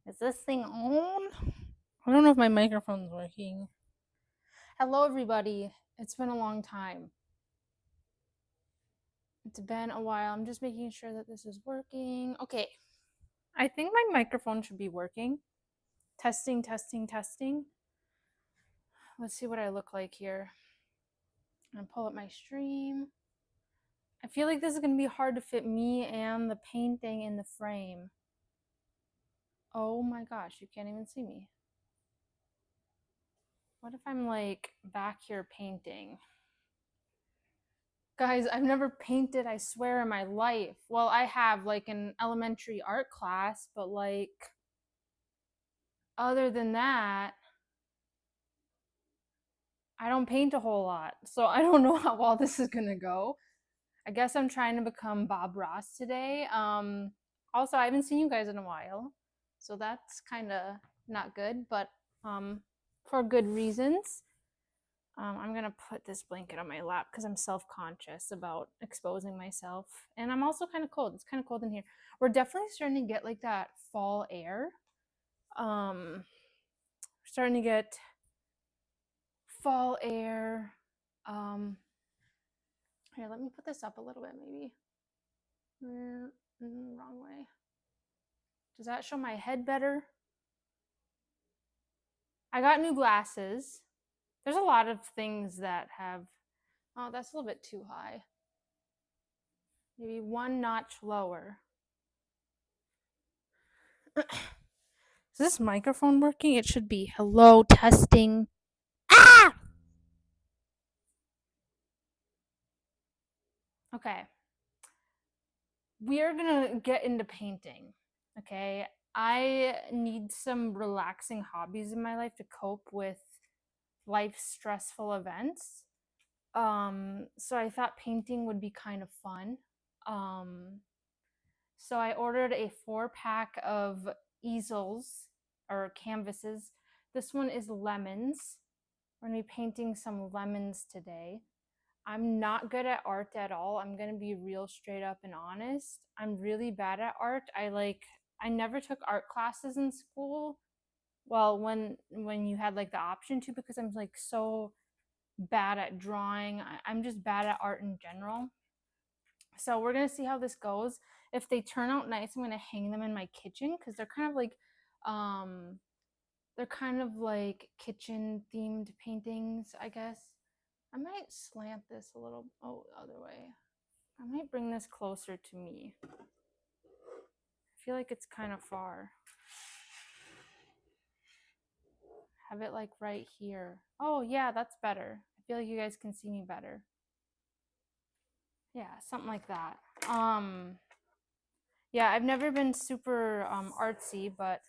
Is this thing on? I don't know if my microphone's working. Hello, everybody. It's been a long time. It's been a while. I'm just making sure that this is working. Okay. I think my microphone should be working. Testing, testing, testing. Let's see what I look like here. I'm gonna pull up my stream. I feel like this is gonna be hard to fit me and the painting in the frame. Oh my gosh, you can't even see me. What if I'm like back here painting? Guys, I've never painted, I swear, in my life. Well, I have like an elementary art class, but like other than that, I don't paint a whole lot. So I don't know how well this is gonna go. I guess I'm trying to become Bob Ross today. Also, I haven't seen you guys in a while, so that's kind of not good, but for good reasons. I'm gonna put this blanket on my lap because I'm self-conscious about exposing myself, and I'm also kind of cold. It's kind of cold in here. We're definitely starting to get like that fall air. We're starting to get fall air. Here, let me put this up a little bit, maybe. Wrong way. Does that show my head better? I got new glasses. There's a lot of things that have. Oh, that's a little bit too high. Maybe one notch lower. Is this microphone working? It should be. Hello, testing. Ah! Okay. We are gonna get into painting. Okay. I need some relaxing hobbies in my life to cope with life's stressful events. So I thought painting would be kind of fun. So I ordered a 4-pack of easels or canvases. This one is lemons. We're gonna be painting some lemons today. I'm not good at art at all. I'm gonna be real straight up and honest. I'm really bad at art. I never took art classes in school. Well, when you had like the option to, because I'm like so bad at drawing. I'm just bad at art in general. So we're gonna see how this goes. If they turn out nice, I'm gonna hang them in my kitchen because they're kind of like kitchen themed paintings, I guess. I might slant this a little. Oh, the other way. I might bring this closer to me. I feel like it's kind of far. Have it like right here. Oh, yeah, that's better. I feel like you guys can see me better. Yeah, something like that. Yeah, I've never been super artsy, but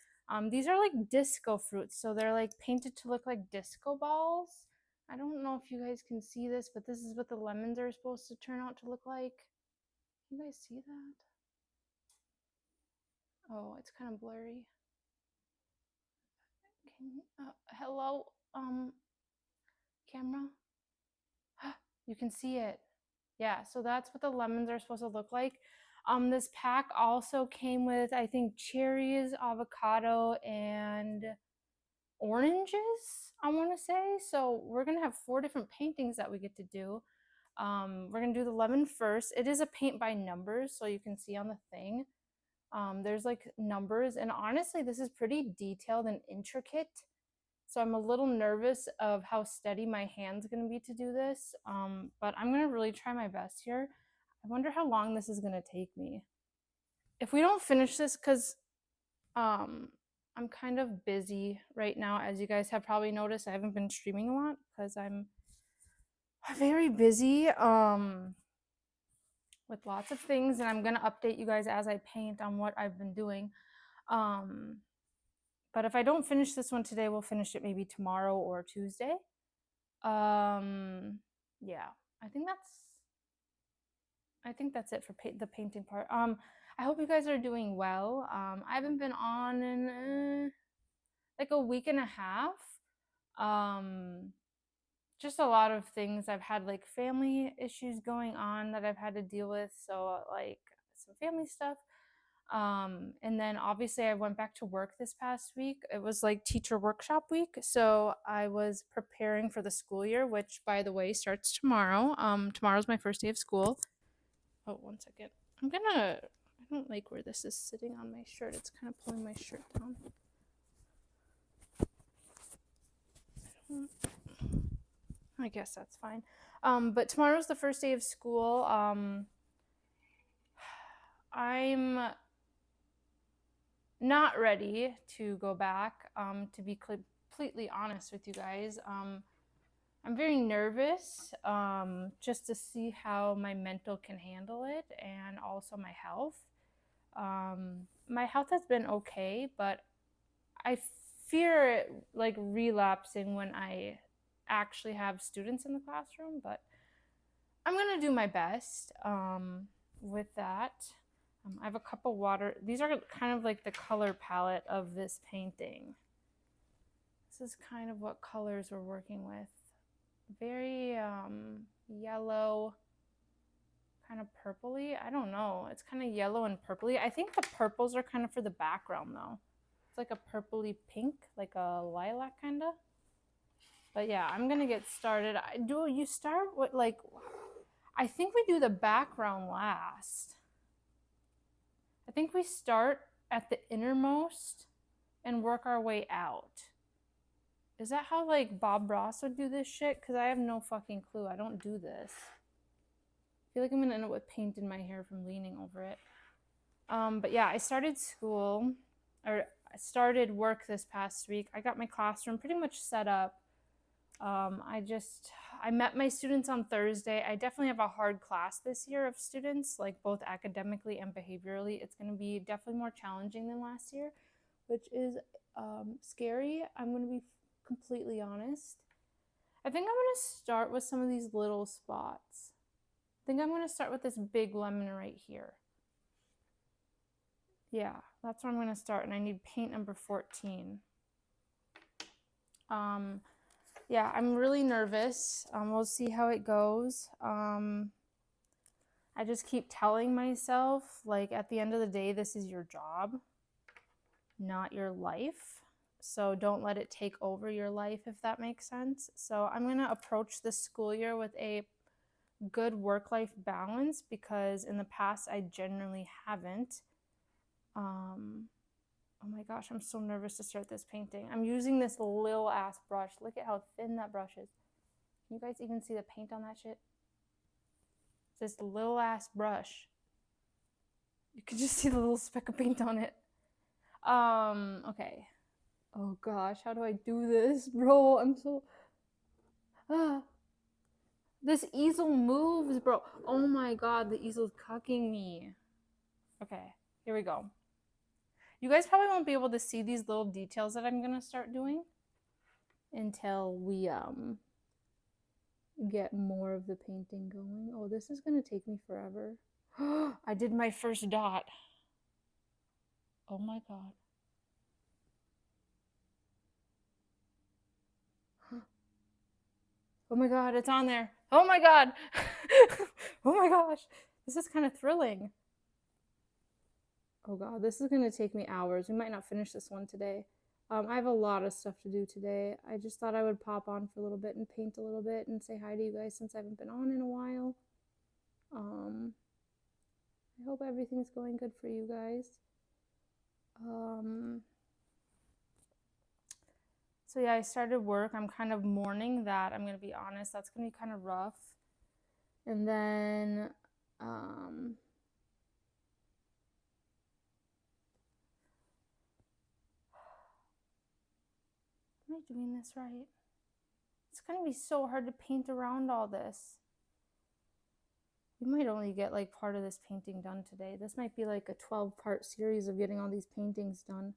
these are like disco fruits. So they're like painted to look like disco balls. I don't know if you guys can see this, but this is what the lemons are supposed to turn out to look like. Can you guys see that? Oh, it's kind of blurry. Hello, camera. You can see it. Yeah, so that's what the lemons are supposed to look like. This pack also came with, I think, cherries, avocado, and oranges, I want to say. So we're gonna have 4 different paintings that we get to do. We're gonna do the lemon first. It is a paint by numbers, so you can see on the thing. There's like numbers, and honestly, this is pretty detailed and intricate. So I'm a little nervous of how steady my hand's gonna be to do this. But I'm gonna really try my best here. I wonder how long this is gonna take me. If we don't finish this, because I'm kind of busy right now, as you guys have probably noticed. I haven't been streaming a lot because I'm very busy with lots of things, and I'm gonna update you guys as I paint on what I've been doing. But if I don't finish this one today, we'll finish it maybe tomorrow or Tuesday. Yeah, I think that's it for the painting part. I hope you guys are doing well. I haven't been on in like a week and a half. Just a lot of things. I've had like family issues going on that I've had to deal with, so like some family stuff. And then obviously I went back to work this past week. It was like teacher workshop week. So I was preparing for the school year, which by the way starts tomorrow. Tomorrow's my first day of school. Oh, one second. I don't like where this is sitting on my shirt. It's kind of pulling my shirt down. I guess that's fine. But tomorrow's the first day of school. I'm not ready to go back, to be completely honest with you guys. I'm very nervous, just to see how my mental can handle it and also my health. My health has been okay, but I fear it like relapsing when I actually have students in the classroom, but I'm gonna do my best with that. I have a cup of water. These are kind of like the color palette of this painting. This is kind of what colors we're working with. Very yellow, kind of purpley. I don't know. It's kind of yellow and purpley. I think the purples are kind of for the background though. It's like a purpley pink, like a lilac kind of. But yeah, I'm gonna get started. You start with like, I think we do the background last. I think we start at the innermost and work our way out. Is that how like Bob Ross would do this shit? Because I have no fucking clue. I don't do this. I feel like I'm gonna end up with paint in my hair from leaning over it. But yeah, I started work this past week. I got my classroom pretty much set up. I met my students on Thursday. I definitely have a hard class this year of students, like both academically and behaviorally. It's going to be definitely more challenging than last year, which is scary. I'm going to be completely honest. I think I'm going to start with some of these little spots. I think I'm going to start with this big lemon right here. Yeah, that's where I'm going to start, and I need paint number 14. Yeah, I'm really nervous. We'll see how it goes. I just keep telling myself, like, at the end of the day, this is your job, not your life. So don't let it take over your life, if that makes sense. So I'm going to approach this school year with a good work-life balance, because in the past, I generally haven't. Oh my gosh, I'm so nervous to start this painting. I'm using this little ass brush. Look at how thin that brush is. Can you guys even see the paint on that shit? It's this little ass brush. You can just see the little speck of paint on it. Okay. Oh gosh, how do I do this, bro? I'm so... This easel moves, bro. Oh my god, the easel's cucking me. Okay, here we go. You guys probably won't be able to see these little details that I'm gonna start doing until we get more of the painting going. Oh, this is gonna take me forever. I did my first dot. Oh my god. Oh my god, it's on there. Oh my god. Oh my gosh. This is kind of thrilling. Oh god, this is gonna take me hours. We might not finish this one today. I have a lot of stuff to do today. I just thought I would pop on for a little bit and paint a little bit and say hi to you guys since I haven't been on in a while. I hope everything's going good for you guys. So yeah, I started work. I'm kind of mourning that. I'm gonna be honest. That's gonna be kind of rough. And then, am I doing this right? It's gonna be so hard to paint around all this. We might only get like part of this painting done today. This might be like a 12-part series of getting all these paintings done.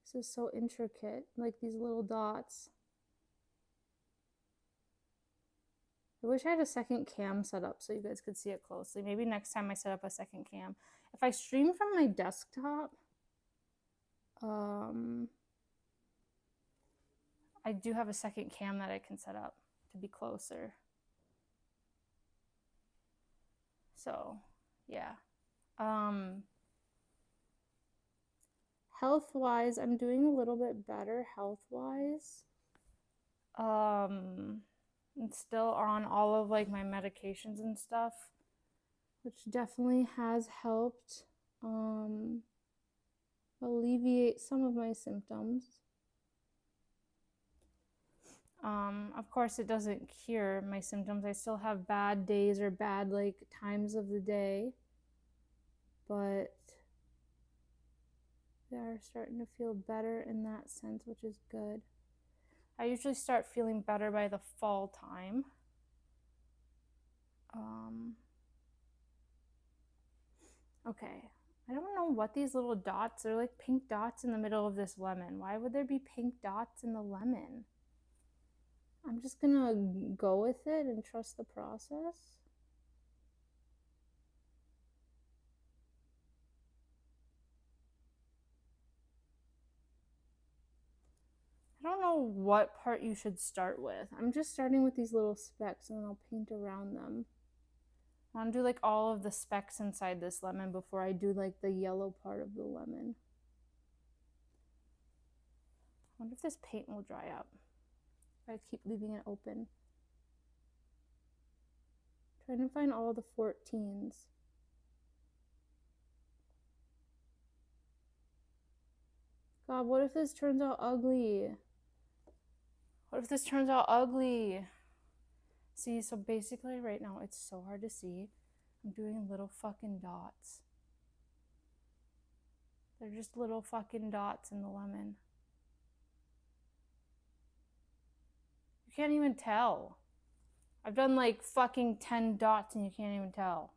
This is so intricate, like these little dots. I wish I had a second cam set up so you guys could see it closely. Maybe next time I set up a second cam. If I stream from my desktop, I do have a second cam that I can set up to be closer. So, yeah. Health-wise, I'm doing a little bit better health-wise. I'm still on all of like my medications and stuff, which definitely has helped alleviate some of my symptoms. Of course, it doesn't cure my symptoms. I still have bad days or bad like times of the day, but they are starting to feel better in that sense, which is good. I usually start feeling better by the fall time. Okay, I don't know what these little dots are, like pink dots in the middle of this lemon. Why would there be pink dots in the lemon? I'm just gonna go with it and trust the process. I don't know what part you should start with. I'm just starting with these little specks and then I'll paint around them. I want to do like all of the specks inside this lemon before I do like the yellow part of the lemon. I wonder if this paint will dry up if I keep leaving it open. Trying to find all the 14s. God, what if this turns out ugly? What if this turns out ugly? See, so basically right now it's so hard to see. I'm doing little fucking dots. They're just little fucking dots in the lemon. You can't even tell. I've done like fucking 10 dots and you can't even tell.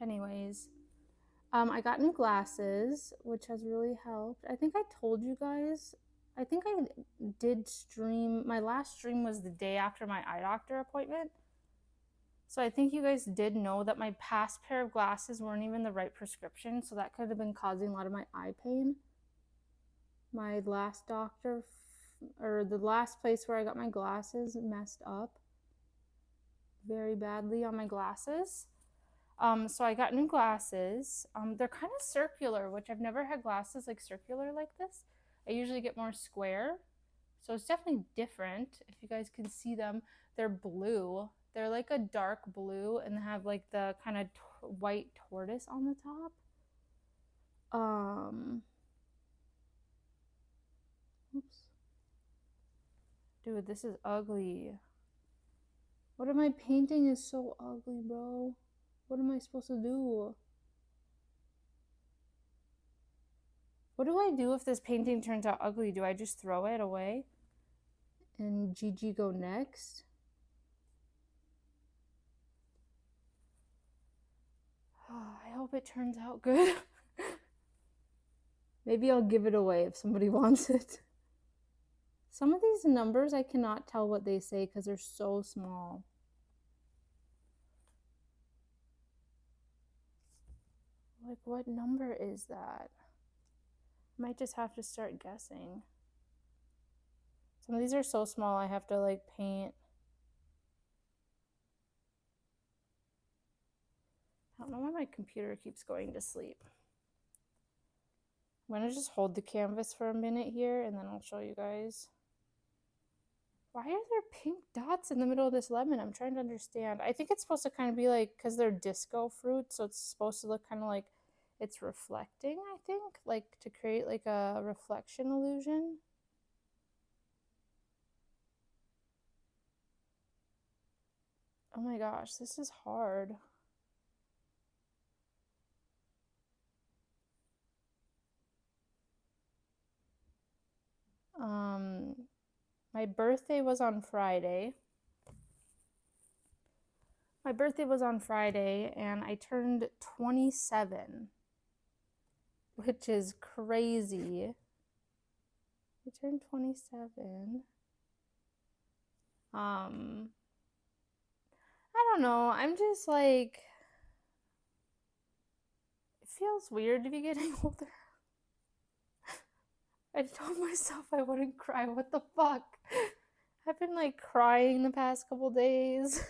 Anyways, I got new glasses, which has really helped. I think I told you guys, I think I did stream, my last stream was the day after my eye doctor appointment. So I think you guys did know that my past pair of glasses weren't even the right prescription, so that could have been causing a lot of my eye pain. My last doctor, or the last place where I got my glasses, messed up very badly on my glasses. So I got new glasses. They're kind of circular, which I've never had glasses like circular like this. I usually get more square. So it's definitely different. If you guys can see them, they're blue. They're like a dark blue and have like the kind of white tortoise on the top. Oops. Dude, this is ugly. What am I painting is so ugly, bro. What am I supposed to do? What do I do if this painting turns out ugly? Do I just throw it away? And Gigi go next? I hope it turns out good. Maybe I'll give it away if somebody wants it. Some of these numbers I cannot tell what they say because they're so small. Like, what number is that? Might just have to start guessing. Some of these are so small I have to like paint. I don't know why my computer keeps going to sleep. I'm gonna just hold the canvas for a minute here and then I'll show you guys. Why are there pink dots in the middle of this lemon? I'm trying to understand. I think it's supposed to kind of be like, because they're disco fruit, so it's supposed to look kind of like it's reflecting, I think, like to create like a reflection illusion. Oh my gosh, this is hard. My birthday was on Friday. My birthday was on Friday and I turned 27, which is crazy. I turned 27. I don't know. I'm just like, it feels weird to be getting older. I told myself I wouldn't cry. What the fuck? I've been like crying the past couple days.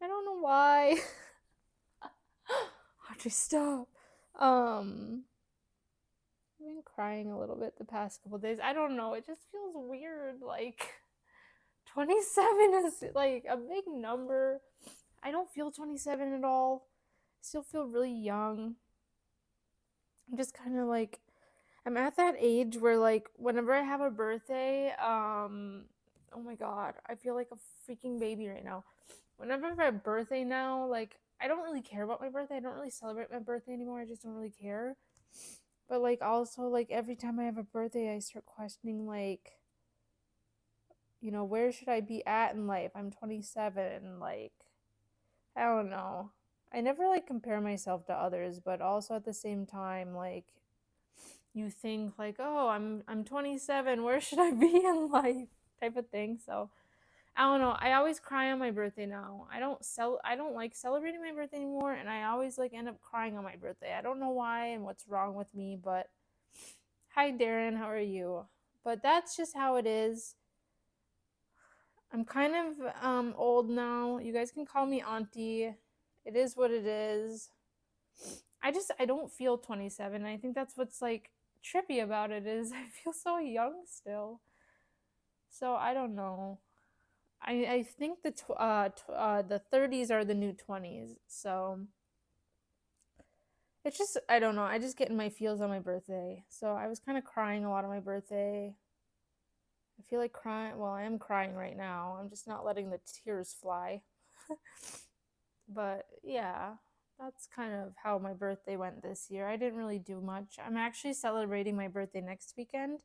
I don't know why. Audrey, stop. I've been crying a little bit the past couple days. I don't know. It just feels weird. Like 27 is like a big number. I don't feel 27 at all. I still feel really young. I'm just kind of like I'm at that age where like whenever I have a birthday, oh my god, I feel like a freaking baby right now. Whenever I have a birthday now, like I don't really care about my birthday. I don't really celebrate my birthday anymore. I just don't really care. But like also like every time I have a birthday, I start questioning like, where should I be at in life? I'm 27, like I don't know. I never like compare myself to others, but also at the same time like you think like, "Oh, I'm 27. Where should I be in life?" type of thing. So, I don't know. I always cry on my birthday now. I don't like celebrating my birthday anymore, and I always like end up crying on my birthday. I don't know why and what's wrong with me, but hi Darren, how are you? But that's just how it is. I'm kind of old now. You guys can call me auntie. It is what it is. I don't feel 27. I think that's what's like trippy about it is I feel so young still. So I don't know. I think the 30s are the new 20s. So it's just I don't know. I just get in my feels on my birthday. So I was kind of crying a lot on my birthday. I feel like crying. Well, I am crying right now. I'm just not letting the tears fly. But yeah, that's kind of how my birthday went this year. I didn't really do much. I'm actually celebrating my birthday next weekend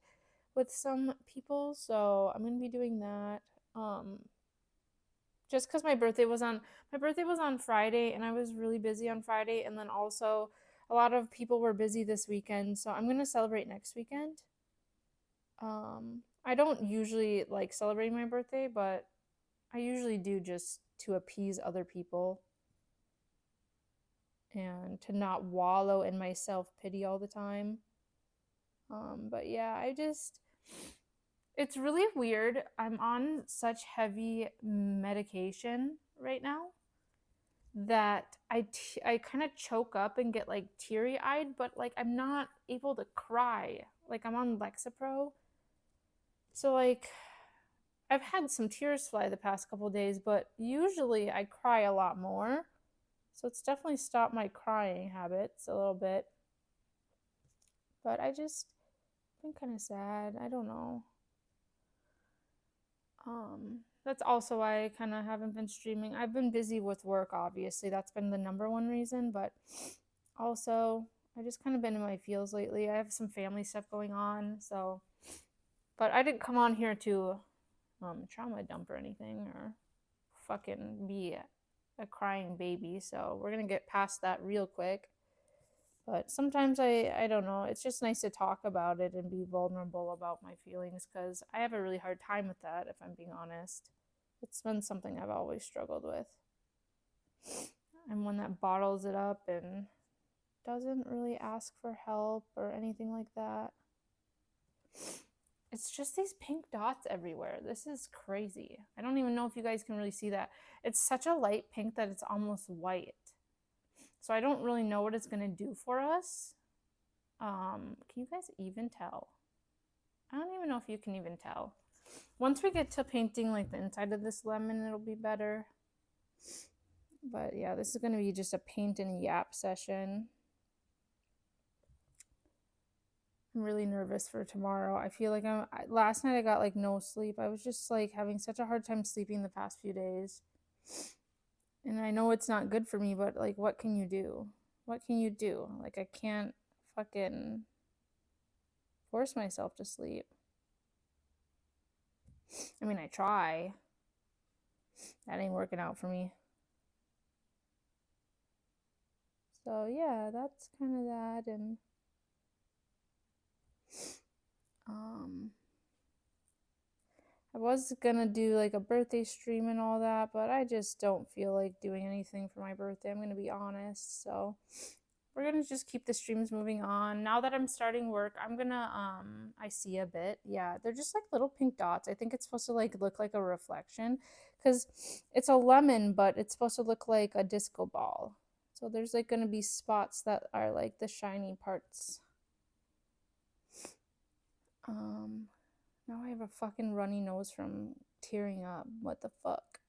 with some people, so I'm gonna be doing that. Um, just because my birthday was on Friday, and I was really busy on Friday, and then also a lot of people were busy this weekend, so I'm gonna celebrate next weekend. I don't usually like celebrating my birthday, but I usually do just to appease other people and to not wallow in my self pity all the time. But yeah, it's really weird. I'm on such heavy medication right now that I kind of choke up and get like teary eyed, but like I'm not able to cry. Like I'm on Lexapro. So like I've had some tears fly the past couple days, but usually I cry a lot more. So it's definitely stopped my crying habits a little bit. But I just been kind of sad. I don't know. That's also why I kind of haven't been streaming. I've been busy with work, obviously. That's been the number one reason, but also I just kind of been in my feels lately. I have some family stuff going on, so but I didn't come on here to trauma dump or anything or fucking be a crying baby. So we're gonna get past that real quick. But sometimes I don't know. It's just nice to talk about it and be vulnerable about my feelings because I have a really hard time with that. If I'm being honest, it's been something I've always struggled with. I'm one that bottles it up and doesn't really ask for help or anything like that. It's just these pink dots everywhere. This is crazy. I don't even know if you guys can really see that. It's such a light pink that it's almost white. So I don't really know what it's going to do for us. Can you guys even tell? I don't even know if you can even tell. Once we get to painting like the inside of this lemon, it'll be better. But yeah, this is going to be just a paint and yap session. I'm really nervous for tomorrow. I feel like last night I got like no sleep. I was just like having such a hard time sleeping the past few days. And I know it's not good for me, but like what can you do? What can you do? Like I can't fucking force myself to sleep. I mean, I try. That ain't working out for me. So yeah, that's kind of that. And I was gonna do like a birthday stream and all that, but I just don't feel like doing anything for my birthday. I'm gonna be honest. So we're gonna just keep the streams moving on. Now that I'm starting work, I'm gonna I see a bit. Yeah, they're just like little pink dots. I think it's supposed to like look like a reflection because it's a lemon, but it's supposed to look like a disco ball. So there's like going to be spots that are like the shiny parts. Now I have a fucking runny nose from tearing up. What the fuck?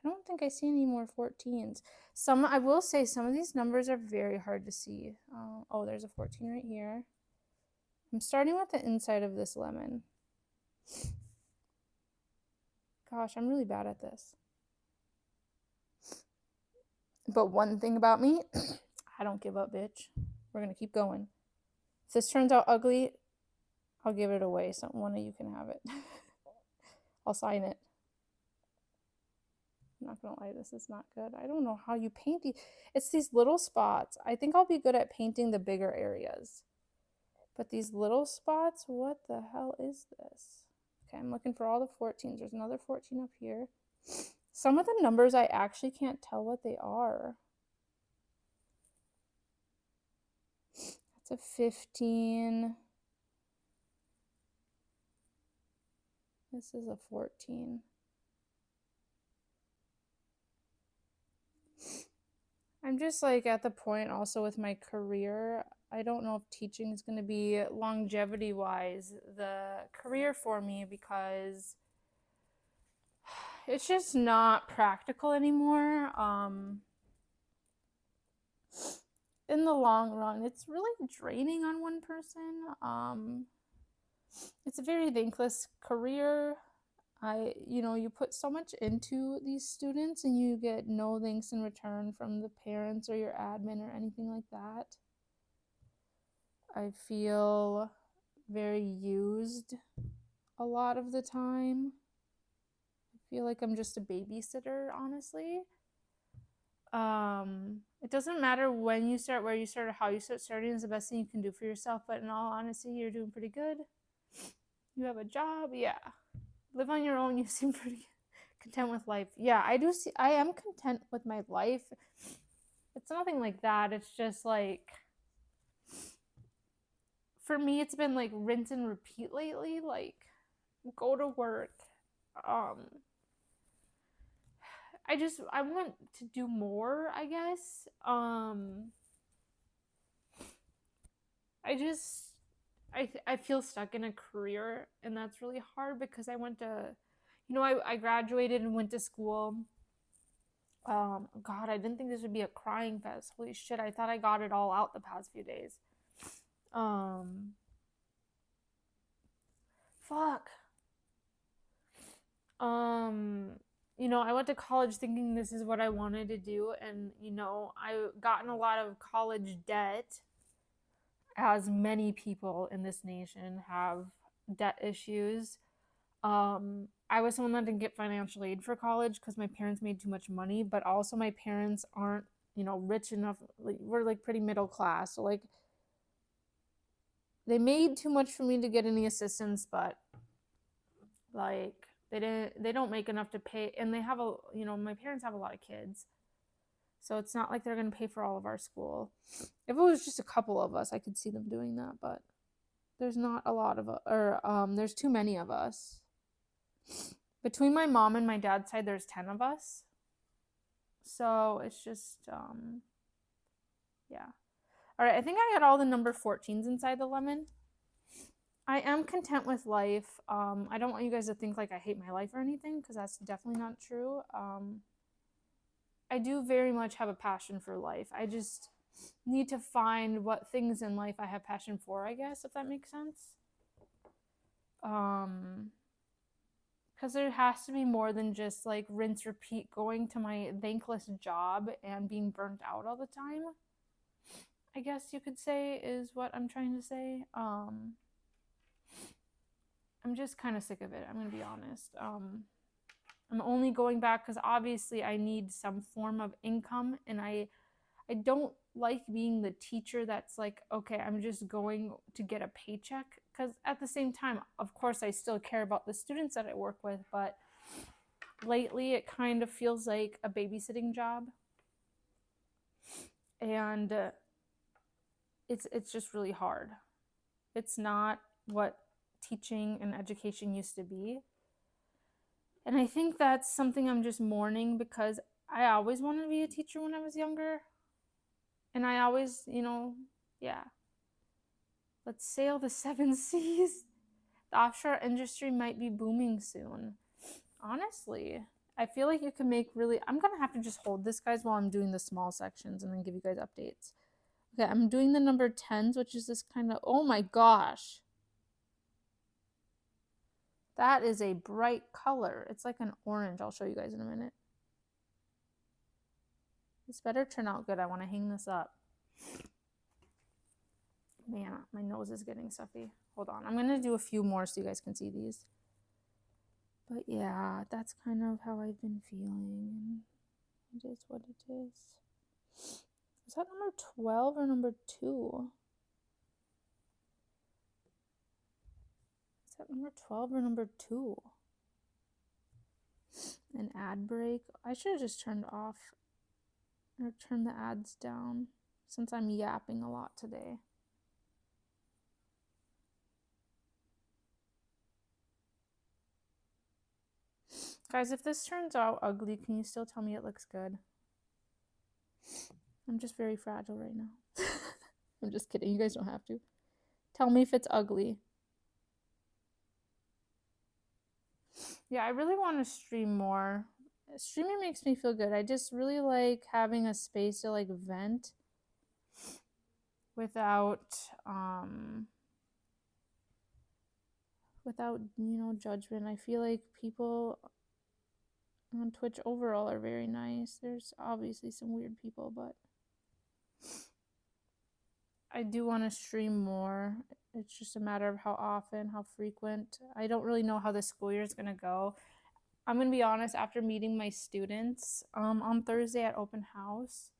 I don't think I see any more 14s. I will say some of these numbers are very hard to see. Oh, there's a 14 right here. I'm starting with the inside of this lemon. Gosh, I'm really bad at this. But one thing about me, I don't give up, bitch. We're going to keep going. If this turns out ugly, I'll give it away. So one of you can have it. I'll sign it. I'm not gonna lie, this is not good. I don't know how you paint these. It's these little spots. I think I'll be good at painting the bigger areas. But these little spots, what the hell is this? Okay, I'm looking for all the 14s. There's another 14 up here. Some of the numbers I actually can't tell what they are. That's a 15. This is a 14. I'm just like at the point also with my career, I don't know if teaching is going to be longevity wise the career for me, because it's just not practical anymore. In the long run, it's really draining on one person. It's a very thankless career. You put so much into these students and you get no thanks in return from the parents or your admin or anything like that. I feel very used a lot of the time. I feel like I'm just a babysitter, honestly. It doesn't matter when you start, where you start, or how you start. Starting is the best thing you can do for yourself, but in all honesty, you're doing pretty good. You have a job, yeah. Live on your own, you seem pretty content with life. Yeah, I am content with my life. It's nothing like that. It's just like, for me, it's been like rinse and repeat lately. Like, go to work. I want to do more, I guess. I feel stuck in a career, and that's really hard because I went to, I graduated and went to school. God, I didn't think this would be a crying fest. Holy shit, I thought I got it all out the past few days. Fuck. I went to college thinking this is what I wanted to do, and I got in a lot of college debt, as many people in this nation have debt issues. I was someone that didn't get financial aid for college because my parents made too much money, but also my parents aren't, rich enough. Like, we're like pretty middle class, so like they made too much for me to get any assistance, but like they don't make enough to pay, and they have my parents have a lot of kids, so it's not like they're going to pay for all of our school. If it was just a couple of us, I could see them doing that, but there's not a lot of there's too many of us. Between my mom and my dad's side, there's 10 of us. So it's just yeah. All right, I think I got all the number 14s inside the lemon. I am content with life. I don't want you guys to think like I hate my life or anything, because that's definitely not true. I do very much have a passion for life. I just need to find what things in life I have passion for, I guess, if that makes sense. Because there has to be more than just like rinse repeat going to my thankless job and being burnt out all the time, I guess you could say, is what I'm trying to say. I'm just kind of sick of it, I'm gonna be honest. I'm only going back because obviously I need some form of income, and I don't like being the teacher that's like, okay, I'm just going to get a paycheck, because at the same time, of course, I still care about the students that I work with, but lately it kind of feels like a babysitting job, and it's just really hard. It's not what teaching and education used to be. And I think that's something I'm just mourning because I always wanted to be a teacher when I was younger. And I always, yeah, let's sail the seven seas. The offshore industry might be booming soon. Honestly, I feel like you can make really. I'm gonna have to just hold this, guys, while I'm doing the small sections and then give you guys updates. Okay, I'm doing the number 10s, which is this kind of. Oh my gosh. That is a bright color. It's like an orange. I'll show you guys in a minute. This better turn out good. I want to hang this up. Man, my nose is getting stuffy. Hold on. I'm going to do a few more so you guys can see these. But yeah, that's kind of how I've been feeling. It is what it is. Is that number 12 or number 2? Is that number 12 or number 2? An ad break. I should have just turned off or turned the ads down since I'm yapping a lot today. Guys, if this turns out ugly, can you still tell me it looks good? I'm just very fragile right now. I'm just kidding. You guys don't have to. Tell me if it's ugly. Yeah, I really want to stream more. Streaming makes me feel good. I just really like having a space to like vent without judgment. I feel like people on Twitch overall are very nice. There's obviously some weird people, but I do want to stream more. It's just a matter of how often, how frequent. I don't really know how the school year is going to go. I'm going to be honest, after meeting my students on Thursday at open house,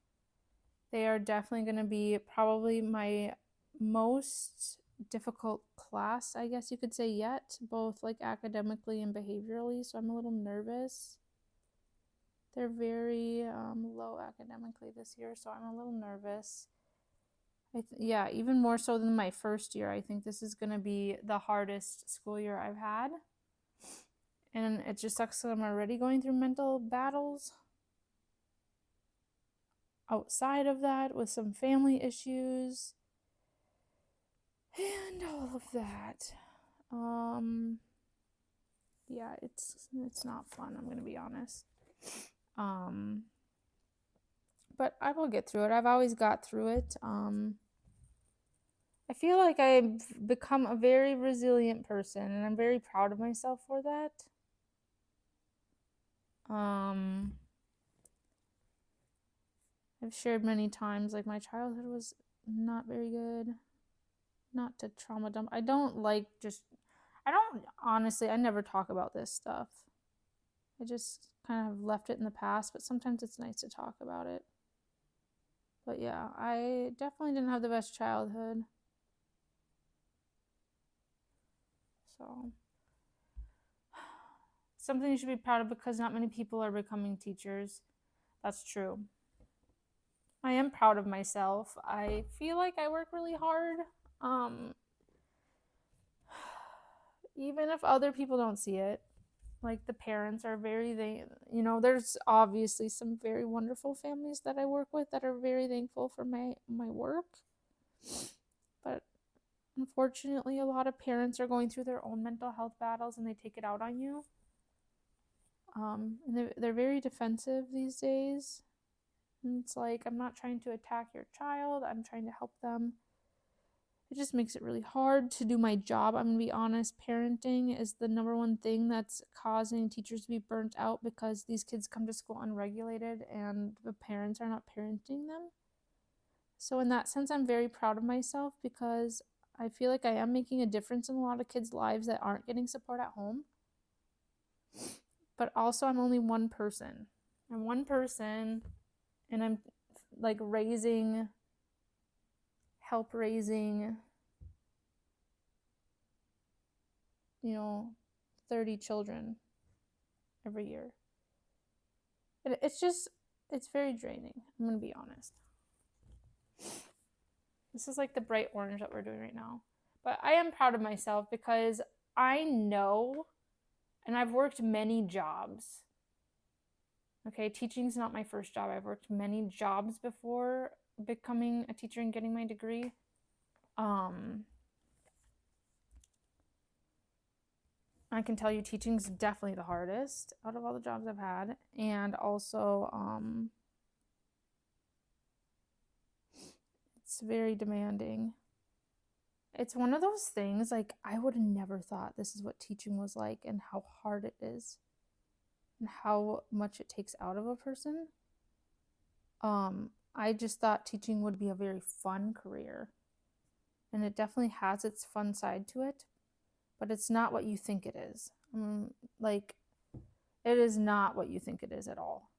they are definitely going to be probably my most difficult class, I guess you could say, yet, both like academically and behaviorally. So I'm a little nervous. They're very low academically this year, so I'm a little nervous. Yeah, even more so than my first year. I think this is going to be the hardest school year I've had. And it just sucks that I'm already going through mental battles outside of that with some family issues and all of that. Yeah, it's not fun, I'm going to be honest. But I will get through it. I've always got through it. I feel like I've become a very resilient person, and I'm very proud of myself for that. I've shared many times, like, my childhood was not very good. Not to trauma dump. I never talk about this stuff. I just kind of left it in the past, but sometimes it's nice to talk about it. But yeah, I definitely didn't have the best childhood. So, something you should be proud of because not many people are becoming teachers. That's true. I am proud of myself. I feel like I work really hard. Even if other people don't see it. Like the parents are there's obviously some very wonderful families that I work with that are very thankful for my work. But unfortunately, a lot of parents are going through their own mental health battles and they take it out on you. And they're very defensive these days. And it's like, I'm not trying to attack your child. I'm trying to help them. It just makes it really hard to do my job. I'm going to be honest, parenting is the number one thing that's causing teachers to be burnt out because these kids come to school unregulated and the parents are not parenting them. So in that sense, I'm very proud of myself because I feel like I am making a difference in a lot of kids' lives that aren't getting support at home. But also, I'm only one person. I'm one person, and I'm like help raising 30 children every year. It's very draining. I'm going to be honest. This is like the bright orange that we're doing right now. But I am proud of myself because I know And I've worked many jobs. Okay, teaching's not my first job. I've worked many jobs before becoming a teacher and getting my degree. I can tell you teaching's definitely the hardest out of all the jobs I've had. And also, it's very demanding. It's one of those things, like, I would have never thought this is what teaching was like and how hard it is and how much it takes out of a person. I just thought teaching would be a very fun career. And it definitely has its fun side to it, but it's not what you think it is. Like, it is not what you think it is at all.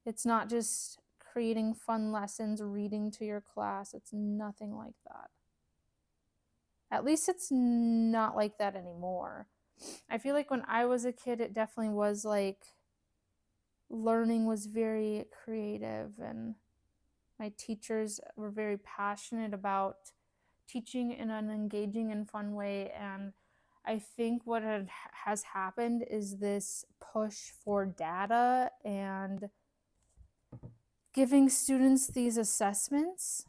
It's not just creating fun lessons, reading to your class. It's nothing like that. At least it's not like that anymore. I feel like when I was a kid, it definitely was like learning was very creative, and my teachers were very passionate about teaching in an engaging and fun way. And I think what has happened is this push for data and giving students these assessments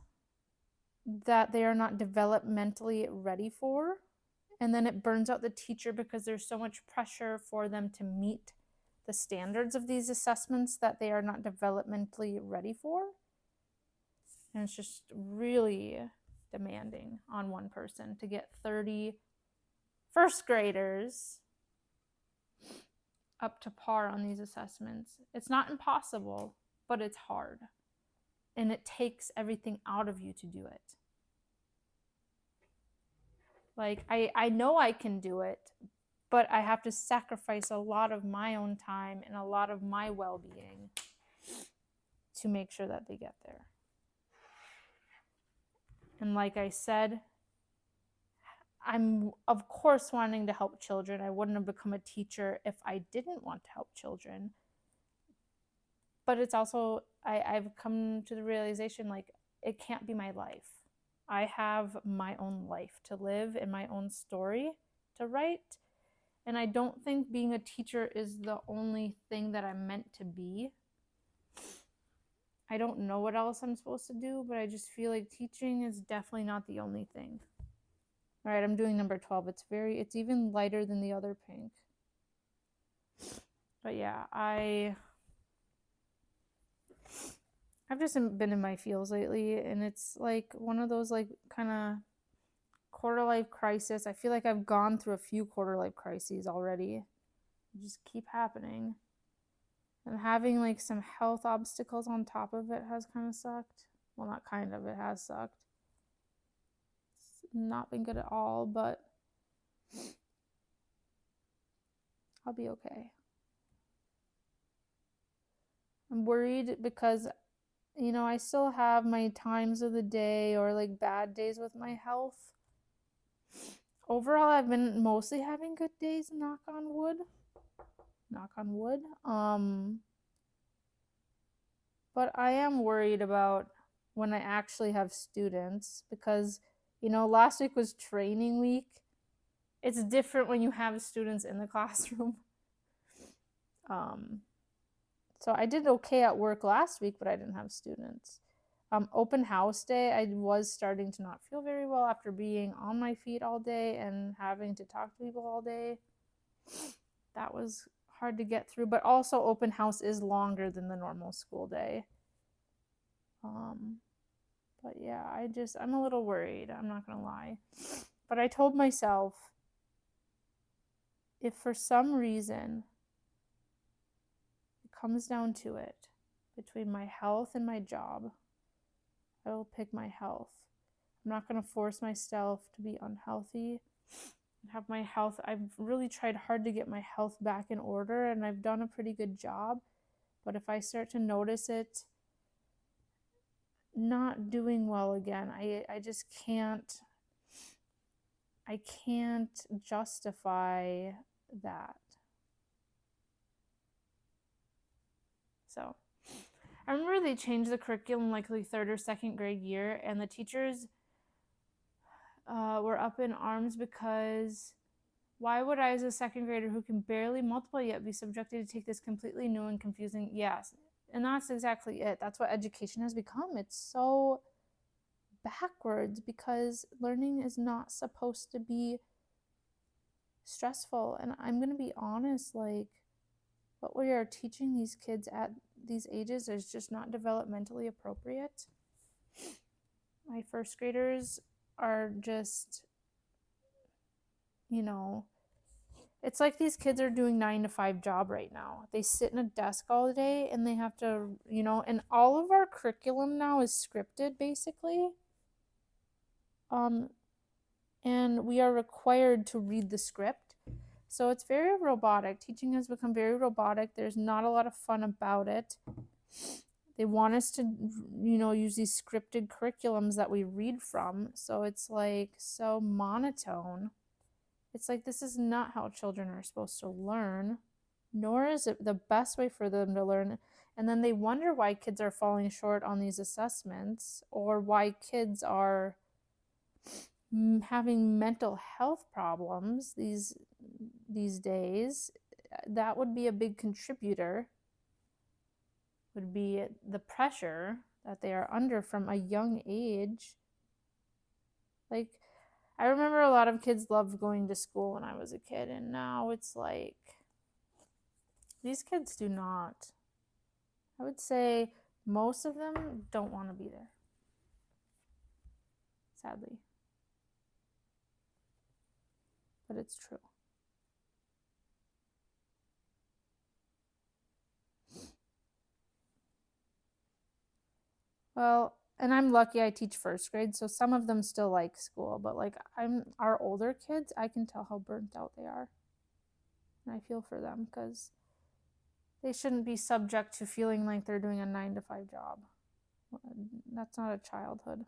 that they are not developmentally ready for. And then it burns out the teacher because there's so much pressure for them to meet the standards of these assessments that they are not developmentally ready for. And it's just really demanding on one person to get 30 first graders up to par on these assessments. It's not impossible, but it's hard. And it takes everything out of you to do it. Like, I know I can do it, but I have to sacrifice a lot of my own time and a lot of my well-being to make sure that they get there. And like I said, I'm of course wanting to help children. I wouldn't have become a teacher if I didn't want to help children. But it's also, I've come to the realization, like, it can't be my life. I have my own life to live and my own story to write. And I don't think being a teacher is the only thing that I'm meant to be. I don't know what else I'm supposed to do, but I just feel like teaching is definitely not the only thing. All right, I'm doing number 12. It's even lighter than the other pink. But yeah, I've just been in my feels lately, and it's like one of those like kind of quarter life crisis. I feel like I've gone through a few quarter life crises already. They just keep happening. And having like some health obstacles on top of it has kind of sucked. Well, not kind of, it has sucked. It's not been good at all, but I'll be okay. I'm worried because, you know, I still have my times of the day or like bad days with my health. Overall, I've been mostly having good days, knock on wood. Knock on wood. But I am worried about when I actually have students because, you know, last week was training week. It's different when you have students in the classroom. So I did okay at work last week, but I didn't have students. Open house day, I was starting to not feel very well after being on my feet all day and having to talk to people all day. That was hard to get through, but also open house is longer than the normal school day. But yeah, I'm a little worried, I'm not gonna lie. But I told myself, if for some reason it comes down to it, between my health and my job, I will pick my health. I'm not going to force myself to be unhealthy and have my health. I've really tried hard to get my health back in order, and I've done a pretty good job. But if I start to notice it not doing well again, I just can't. I can't justify that. So I remember they changed the curriculum like the third or second grade year, and the teachers were up in arms because Why would I, as a second grader who can barely multiply yet, be subjected to take this completely new and confusing? Yes. And that's exactly it. That's what education has become. It's so backwards because learning is not supposed to be stressful. And I'm going to be honest, like, what we are teaching these kids at these ages is just not developmentally appropriate. My first graders are just, you know, it's like these kids are doing 9 to 5 job right now. They sit in a desk all day and they have to, and all of our curriculum now is scripted basically. And we are required to read the script. So it's very robotic. Teaching has become very robotic. There's not a lot of fun about it. They want us to, use these scripted curriculums that we read from. So it's like so monotone. It's like this is not how children are supposed to learn, nor is it the best way for them to learn. And then they wonder why kids are falling short on these assessments or why kids are having mental health problems these days. That would be a big contributor, would be the pressure that they are under from a young age. Like, I remember a lot of kids loved going to school when I was a kid, and now it's like these kids do not. I would say most of them don't want to be there, sadly. But it's true. Well, and I'm lucky I teach first grade, so some of them still like school, but like our older kids, I can tell how burnt out they are. And I feel for them because they shouldn't be subject to feeling like they're doing a 9 to 5 job. That's not a childhood.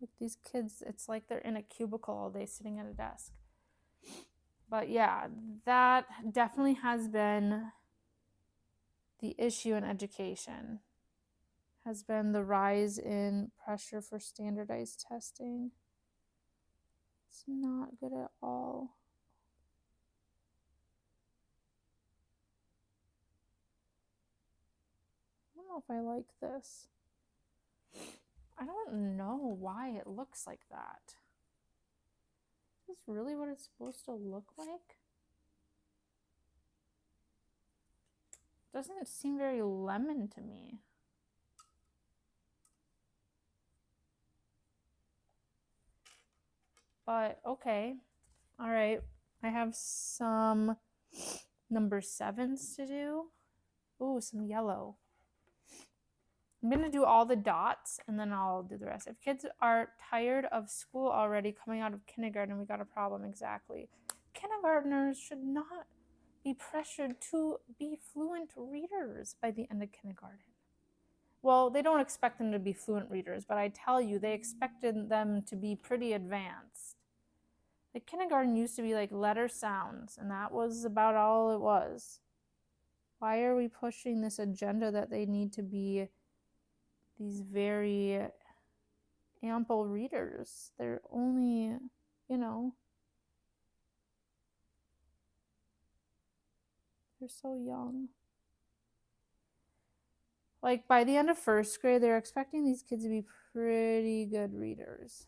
Like these kids, it's like they're in a cubicle all day sitting at a desk. But yeah, that definitely has been the issue in education, has been the rise in pressure for standardized testing. It's not good at all. I don't know if I like this. I don't know why it looks like that. Is this really what it's supposed to look like? Doesn't seem very lemon to me. But okay. All right. I have some number 7s to do. Ooh, some yellow. I'm going to do all the dots and then I'll do the rest. If kids are tired of school already coming out of kindergarten, we got a problem. Exactly. Kindergartners should not be pressured to be fluent readers by the end of kindergarten. Well, they don't expect them to be fluent readers, but I tell you, they expected them to be pretty advanced. Like kindergarten used to be like letter sounds, and that was about all it was. Why are we pushing this agenda that they need to be these very ample readers? They're only, they're so young. Like by the end of first grade, they're expecting these kids to be pretty good readers,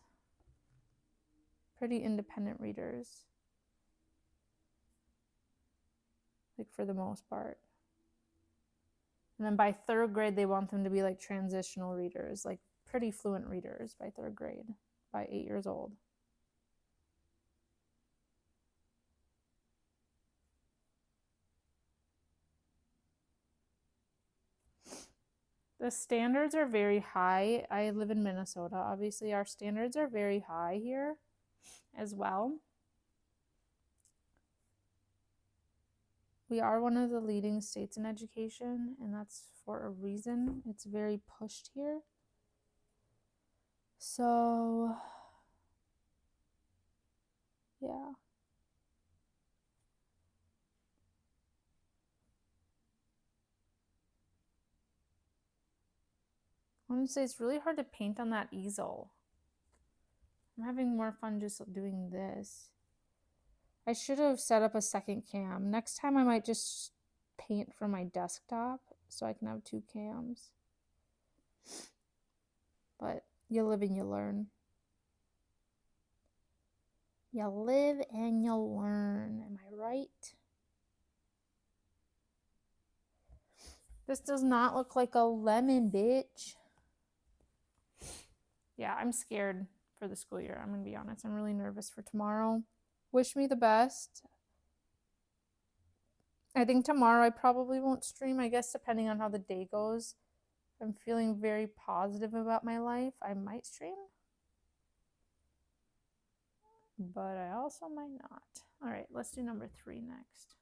pretty independent readers, like for the most part. And then by third grade, they want them to be like transitional readers, like pretty fluent readers by third grade, by 8 years old. The standards are very high. I live in Minnesota. Obviously, our standards are very high here as well. We are one of the leading states in education, and that's for a reason. It's very pushed here. So, yeah. Honestly, it's really hard to paint on that easel. I'm having more fun just doing this. I should have set up a second cam. Next time I might just paint from my desktop so I can have 2 cams. But you live and you learn. You live and you learn. Am I right? This does not look like a lemon, bitch. Yeah, I'm scared for the school year. I'm going to be honest. I'm really nervous for tomorrow. Wish me the best. I think tomorrow I probably won't stream. I guess depending on how the day goes. I'm feeling very positive about my life. I might stream. But I also might not. All right, let's do number 3 next.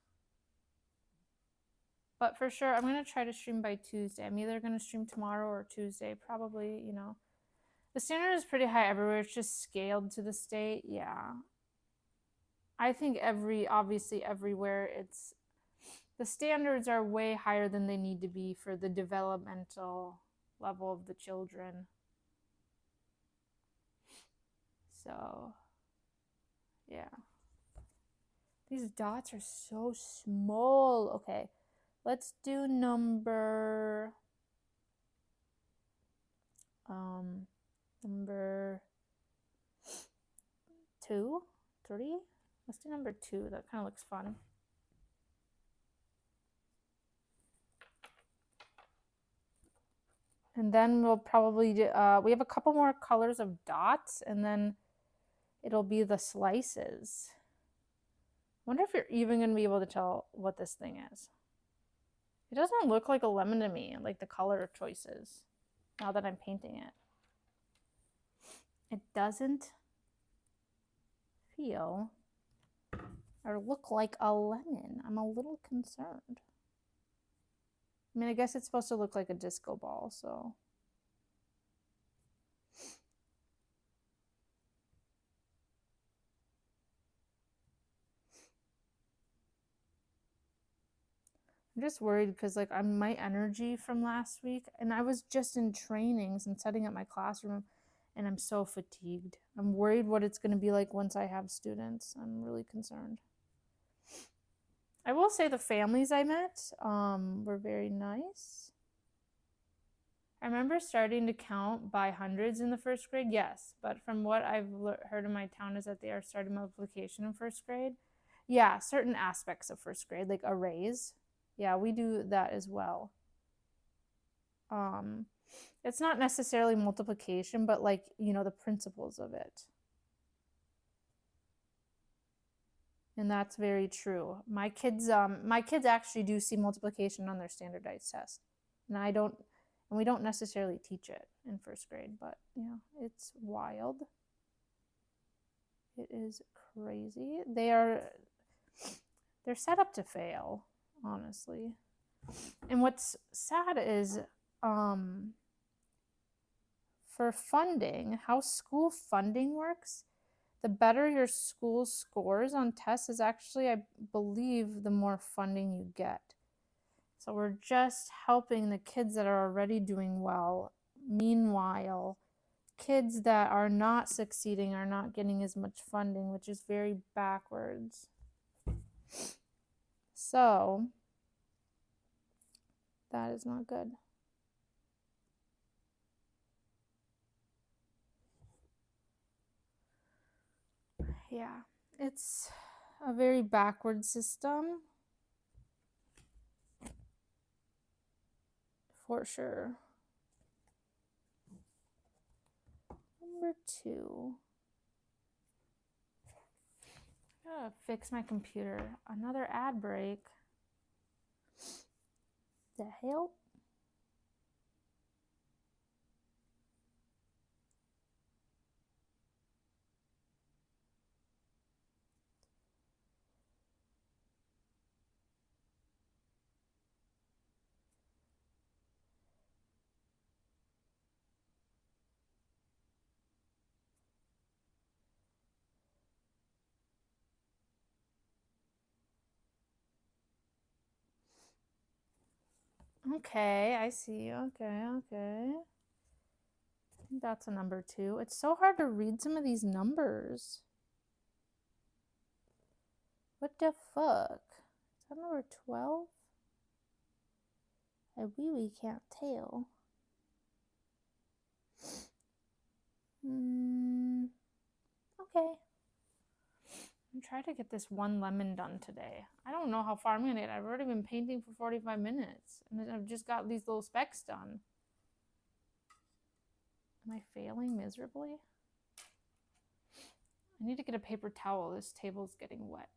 But for sure, I'm going to try to stream by Tuesday. I'm either going to stream tomorrow or Tuesday. Probably, you know. The standard is pretty high everywhere. It's just scaled to the state. Yeah. I think obviously everywhere, the standards are way higher than they need to be for the developmental level of the children. So, yeah. These dots are so small. Okay. Let's do number 2, 3. Let's do number 2. That kind of looks fun. And then we'll probably do, we have a couple more colors of dots, and then it'll be the slices. I wonder if you're even going to be able to tell what this thing is. It doesn't look like a lemon to me, like the color choices, now that I'm painting it. It doesn't feel or look like a lemon. I'm a little concerned. I mean, I guess it's supposed to look like a disco ball, so. I'm just worried because like my energy from last week, and I was just in trainings and setting up my classroom, and I'm so fatigued. I'm worried what it's going to be like once I have students. I'm really concerned. I will say the families I met were very nice. I remember starting to count by hundreds in the first grade, yes, but from what I've heard in my town is that they are starting multiplication in first grade. Yeah, certain aspects of first grade, like arrays. Yeah, we do that as well. It's not necessarily multiplication, but like, you know, the principles of it. And that's very true. My kids actually do see multiplication on their standardized test. And we don't necessarily teach it in first grade, but yeah, it's wild. It is crazy. They're set up to fail, honestly. And what's sad is for funding, how school funding works, the better your school scores on tests is actually, I believe, the more funding you get. So we're just helping the kids that are already doing well. Meanwhile, kids that are not succeeding are not getting as much funding, which is very backwards. So that is not good. Yeah, it's a very backward system for sure. Number 2. I gotta fix my computer. Another ad break. The hell? Okay, I see. Okay. That's a number 2. It's so hard to read some of these numbers. What the fuck? Is that number 12? I really can't tell. Okay. I'm trying to get this one lemon done today. I don't know how far I'm gonna get. I've already been painting for 45 minutes, and I've just got these little specks done. Am I failing miserably? I need to get a paper towel. This table's getting wet.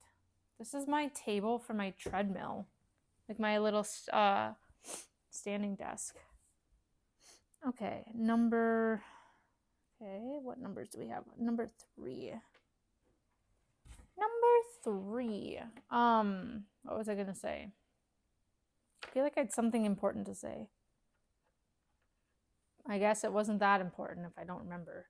This is my table for my treadmill, like my little standing desk. Okay, what numbers do we have? Number 3. What was I gonna say? I feel like I had something important to say. I guess it wasn't that important if I don't remember.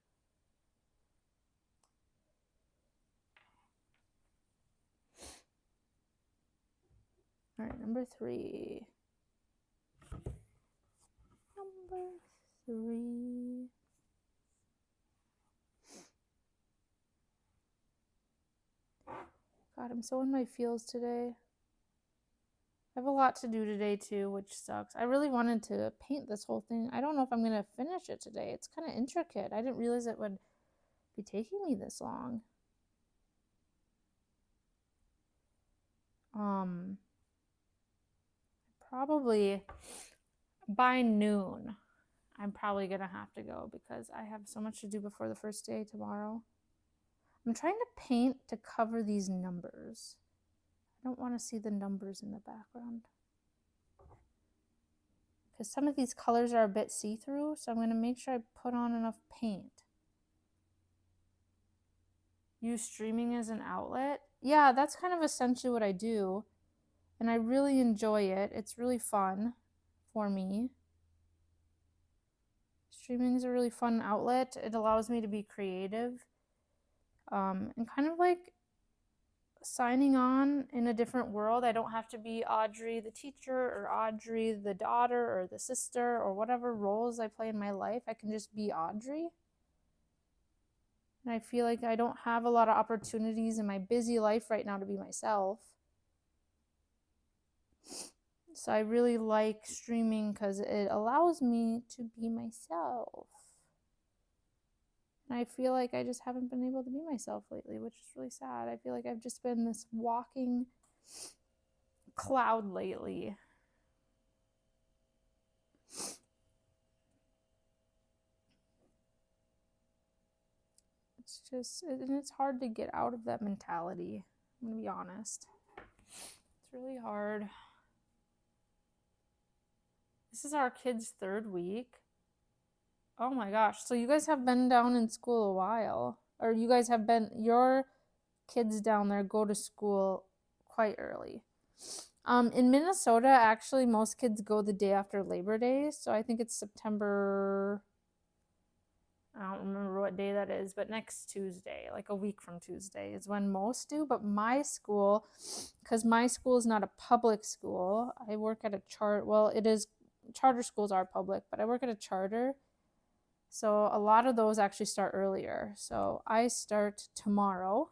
All right, number 3. God, I'm so in my feels today. I have a lot to do today too, which sucks. I really wanted to paint this whole thing. I don't know if I'm going to finish it today. It's kind of intricate. I didn't realize it would be taking me this long. Probably by noon, I'm probably going to have to go because I have so much to do before the first day tomorrow. I'm trying to paint to cover these numbers. I don't want to see the numbers in the background, because some of these colors are a bit see-through, so I'm going to make sure I put on enough paint. Use streaming as an outlet. Yeah, that's kind of essentially what I do, and I really enjoy it. It's really fun for me. Streaming is a really fun outlet. It allows me to be creative, and kind of like signing on in a different world. I don't have to be Audrey the teacher or Audrey the daughter or the sister or whatever roles I play in my life. I can just be Audrey. And I feel like I don't have a lot of opportunities in my busy life right now to be myself. So I really like streaming because it allows me to be myself. And I feel like I just haven't been able to be myself lately, which is really sad. I feel like I've just been this walking cloud lately. It's just, and it's hard to get out of that mentality. I'm gonna be honest. It's really hard. This is our kid's 3rd week. Oh my gosh. So you guys have been down in school a while. Or you guys have been, your kids down there go to school quite early. In Minnesota, actually, most kids go the day after Labor Day. So I think it's September, I don't remember what day that is, but next Tuesday, like a week from Tuesday, is when most do. But my school, because my school is not a public school, I work at a charter schools are public, but I work at a charter. So a lot of those actually start earlier. So I start tomorrow.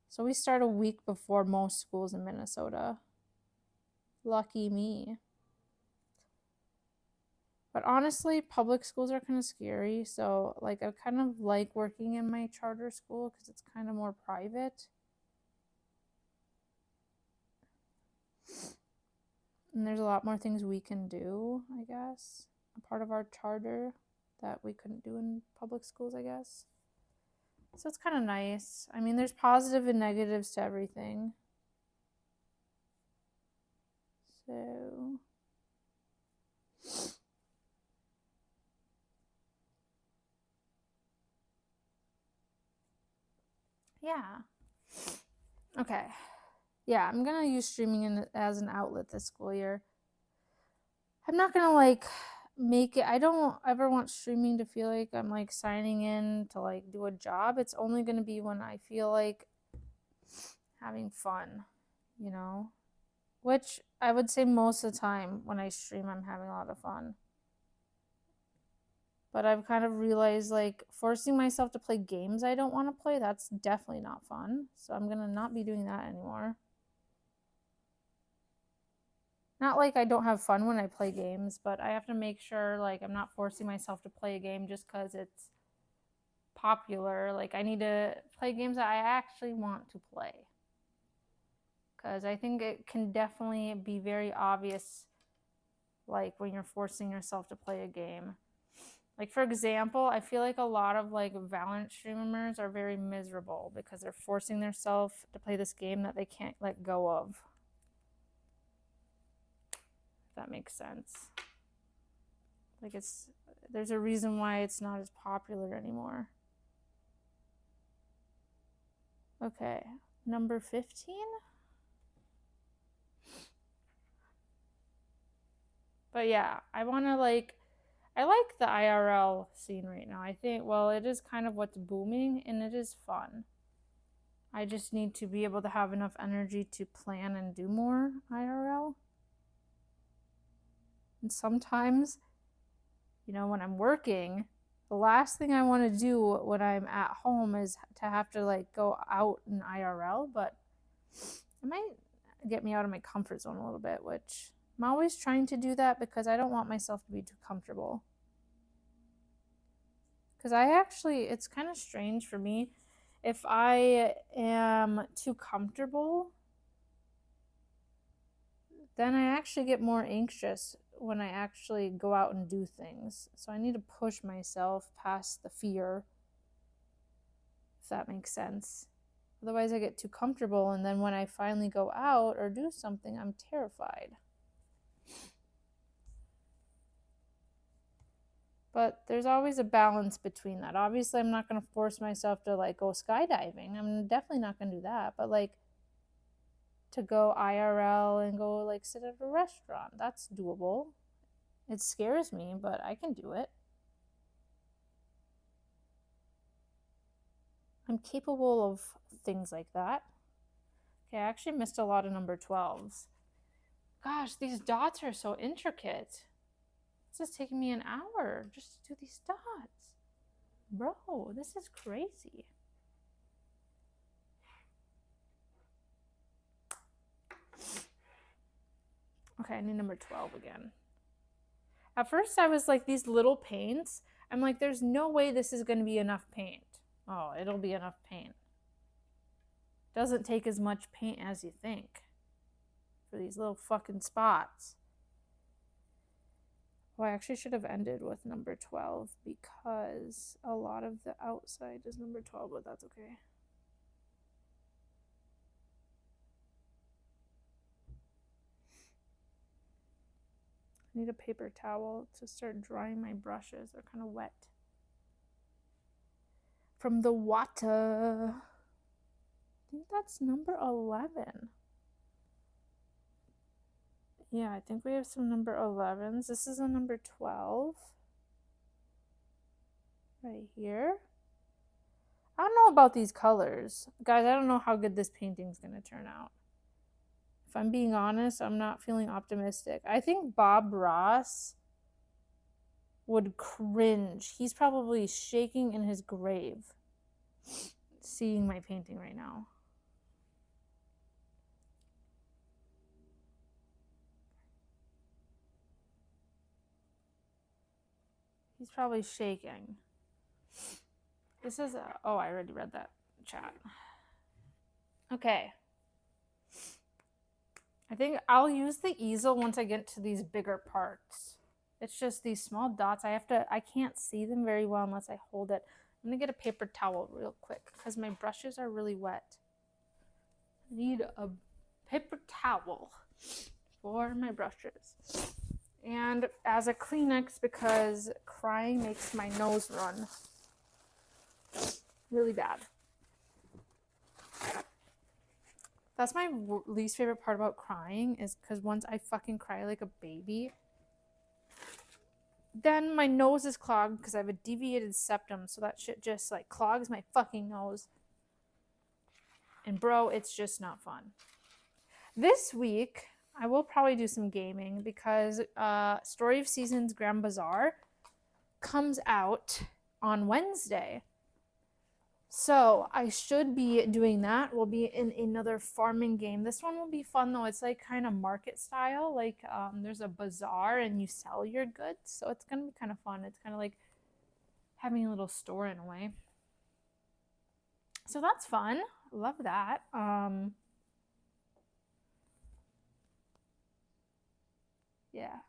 So we start a week before most schools in Minnesota. Lucky me. But honestly, public schools are kind of scary. So like I kind of like working in my charter school because it's kind of more private. And there's a lot more things we can do, I guess. A part of our charter that we couldn't do in public schools, I guess. So it's kind of nice. I mean, there's positive and negatives to everything. So yeah. Okay. Yeah, I'm gonna use streaming as an outlet this school year. I'm not gonna like make it, I don't ever want streaming to feel like I'm like signing in to like do a job. It's only gonna be when I feel like having fun, you know? Which I would say most of the time when I stream, I'm having a lot of fun. But I've kind of realized, like, forcing myself to play games I don't want to play, that's definitely not fun. So I'm going to not be doing that anymore. Not like I don't have fun when I play games, but I have to make sure, like, I'm not forcing myself to play a game just because it's popular. Like, I need to play games that I actually want to play. Because I think it can definitely be very obvious, like, when you're forcing yourself to play a game. Like, for example, I feel like a lot of, like, Valorant streamers are very miserable because they're forcing themselves to play this game that they can't let go of. If that makes sense. Like, there's a reason why it's not as popular anymore. Okay, number 15? But yeah, I want to, like, I like the IRL scene right now. I think, well, it is kind of what's booming, and it is fun. I just need to be able to have enough energy to plan and do more IRL. And sometimes, you know, when I'm working, the last thing I want to do when I'm at home is to have to, like, go out in IRL, but it might get me out of my comfort zone a little bit, which I'm always trying to do that because I don't want myself to be too comfortable. Because it's kind of strange for me. If I am too comfortable, then I actually get more anxious when I actually go out and do things. So I need to push myself past the fear, if that makes sense. Otherwise, I get too comfortable, and then when I finally go out or do something, I'm terrified. But there's always a balance between that. Obviously, I'm not going to force myself to, like, go skydiving. I'm definitely not going to do that. But, like, to go IRL and go, like, sit at a restaurant, that's doable. It scares me, but I can do it. I'm capable of things like that. Okay, I actually missed a lot of number 12s. Gosh, these dots are so intricate. It's just taking me an hour just to do these dots. Bro, this is crazy. Okay, I need number 12 again. At first, I was like, these little paints, I'm like, there's no way this is going to be enough paint. Oh, it'll be enough paint. Doesn't take as much paint as you think for these little fucking spots. Well, I actually should have ended with number 12 because a lot of the outside is number 12, but that's okay. I need a paper towel to start drying my brushes. They're kind of wet from the water. I think that's number 11. Yeah, I think we have some number 11s. This is a number 12. Right here. I don't know about these colors. Guys, I don't know how good this painting's going to turn out. If I'm being honest, I'm not feeling optimistic. I think Bob Ross would cringe. He's probably shaking in his grave seeing my painting right now. He's probably shaking. This is oh, I already read that chat. Okay. I think I'll use the easel once I get to these bigger parts. It's just these small dots. I can't see them very well unless I hold it. I'm gonna get a paper towel real quick because my brushes are really wet. I need a paper towel for my brushes. And as a Kleenex because crying makes my nose run really bad. That's my least favorite part about crying is because once I fucking cry like a baby, then my nose is clogged because I have a deviated septum, so that shit just, like, clogs my fucking nose. And bro, it's just not fun. This week, I will probably do some gaming because Story of Seasons Grand Bazaar comes out on Wednesday. So I should be doing that. We'll be in another farming game. This one will be fun though. It's like kind of market style. Like there's a bazaar and you sell your goods. So it's gonna be kind of fun. It's kind of like having a little store in a way. So that's fun. Love that. Yeah.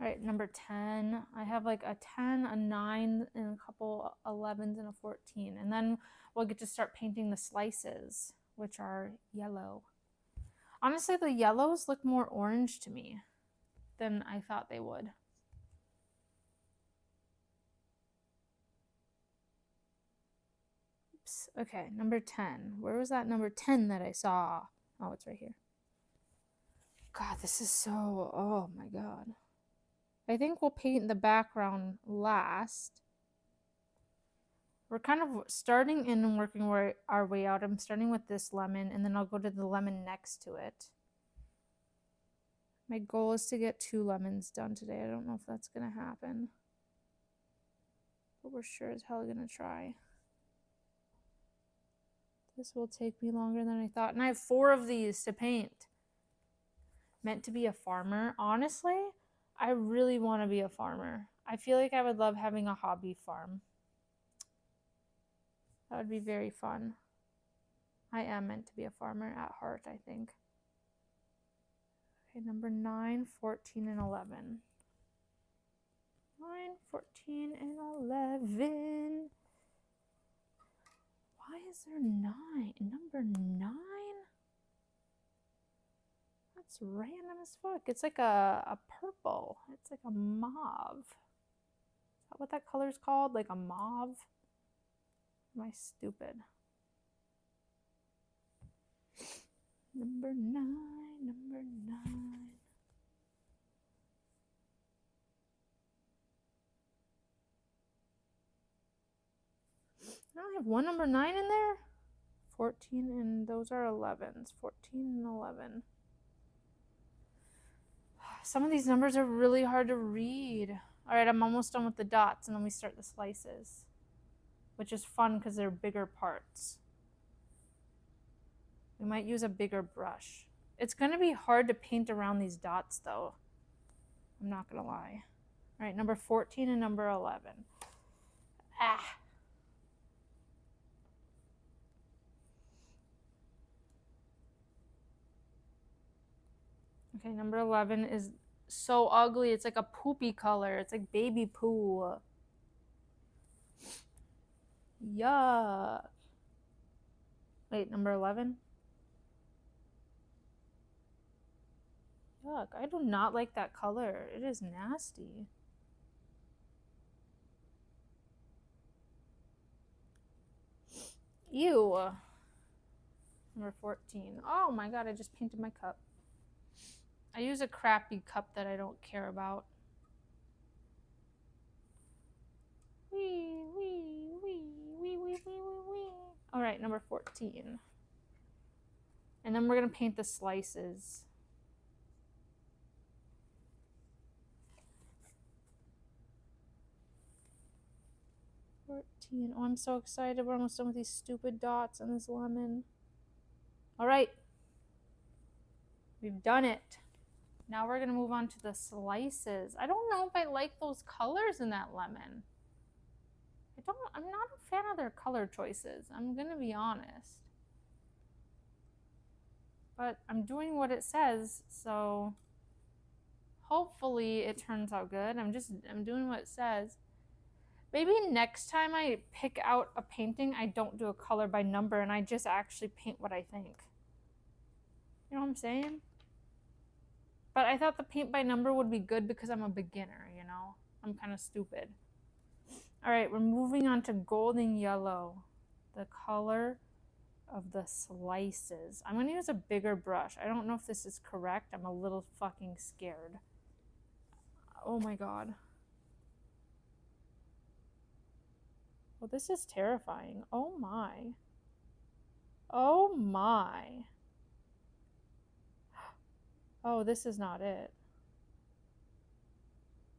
All right, number 10. I have like a 10, a 9, and a couple 11s and a 14. And then we'll get to start painting the slices, which are yellow. Honestly, the yellows look more orange to me than I thought they would. Oops. Okay, number 10. Where was that number 10 that I saw? Oh, it's right here. God, this is so... Oh my god. I think we'll paint the background last. We're kind of starting in and working our way out. I'm starting with this lemon, and then I'll go to the lemon next to it. My goal is to get 2 lemons done today. I don't know if that's going to happen. But we're sure as hell going to try. This will take me longer than I thought. And I have 4 of these to paint. Meant to be a farmer. Honestly, I really want to be a farmer. I feel like I would love having a hobby farm. That would be very fun. I am meant to be a farmer at heart, I think. Okay, number 9, 14, and 11. 9, 14, and 11. Why is there 9? Number 9? That's random as fuck. It's like a purple. It's like a mauve. Is that what that color's called? Like a mauve? Am I stupid? Number 9, number 9. I only have one number 9 in there? 14, and those are 11s. 14 and 11. Some of these numbers are really hard to read. All right, I'm almost done with the dots, and then we start the slices, which is fun because they're bigger parts. We might use a bigger brush. It's going to be hard to paint around these dots, though. I'm not going to lie. All right, number 14 and number 11. Ah. Okay, number 11 is so ugly. It's like a poopy color. It's like baby poo. Yuck. Wait, number 11? Yuck, I do not like that color. It is nasty. Ew. Number 14. Oh my god, I just painted my cup. I use a crappy cup that I don't care about. Wee, wee, wee, wee, wee, wee, wee. All right, number 14. And then we're going to paint the slices. 14. Oh, I'm so excited. We're almost done with these stupid dots on this lemon. All right. We've done it. Now we're going to move on to the slices. I don't know if I like those colors in that lemon. I'm not a fan of their color choices. I'm going to be honest. But I'm doing what it says, so hopefully it turns out good. I'm doing what it says. Maybe next time I pick out a painting, I don't do a color by number and I just actually paint what I think. You know what I'm saying? But I thought the paint by number would be good because I'm a beginner, you know? I'm kind of stupid. All right, we're moving on to golden yellow, the color of the slices. I'm going to use a bigger brush. I don't know if this is correct. I'm a little fucking scared. Oh my god. Well, this is terrifying. Oh my. Oh my. Oh, this is not it.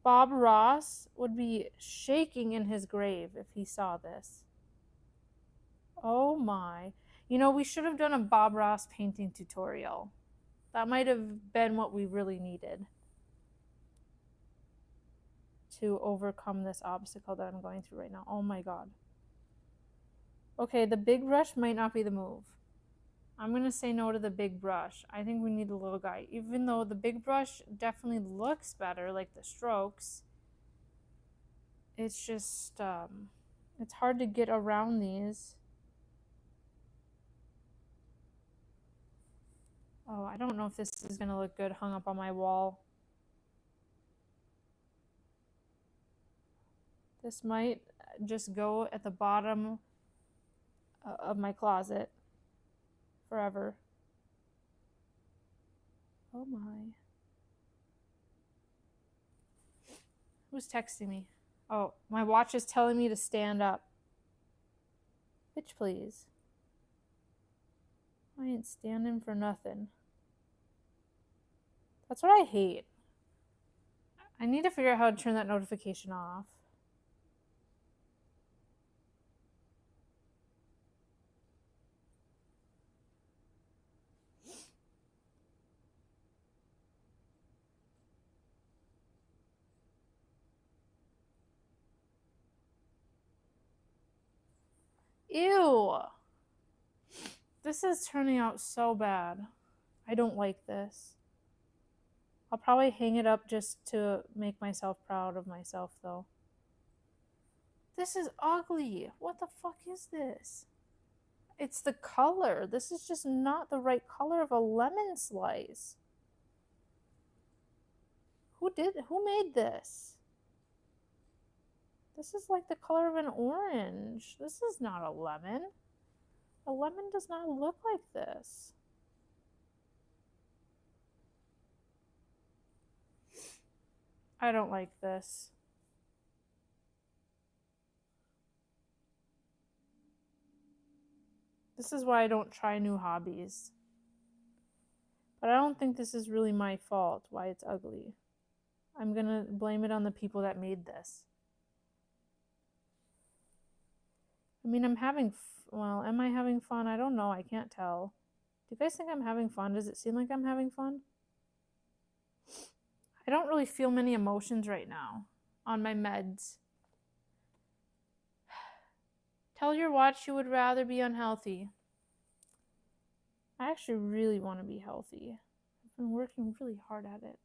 Bob Ross would be shaking in his grave if he saw this. Oh my. You know, we should have done a Bob Ross painting tutorial. That might have been what we really needed to overcome this obstacle that I'm going through right now. Oh my god. Okay, the big brush might not be the move. I'm going to say no to the big brush. I think we need a little guy. Even though the big brush definitely looks better, like the strokes, it's just, it's hard to get around these. Oh, I don't know if this is going to look good hung up on my wall. This might just go at the bottom of my closet forever. Oh my. Who's texting me? Oh, my watch is telling me to stand up. Bitch, please. I ain't standing for nothing. That's what I hate. I need to figure out how to turn that notification off. Ew. This is turning out so bad. I don't like this. I'll probably hang it up just to make myself proud of myself, though. This is ugly. What the fuck is this? It's the color. This is just not the right color of a lemon slice. Who made this? This is like the color of an orange. This is not a lemon. A lemon does not look like this. I don't like this. This is why I don't try new hobbies. But I don't think this is really my fault why it's ugly. I'm gonna blame it on the people that made this. I mean, I'm having, well, am I having fun? I don't know. I can't tell. Do you guys think I'm having fun? Does it seem like I'm having fun? I don't really feel many emotions right now on my meds. Tell your watch you would rather be unhealthy. I actually really want to be healthy. I've been working really hard at it.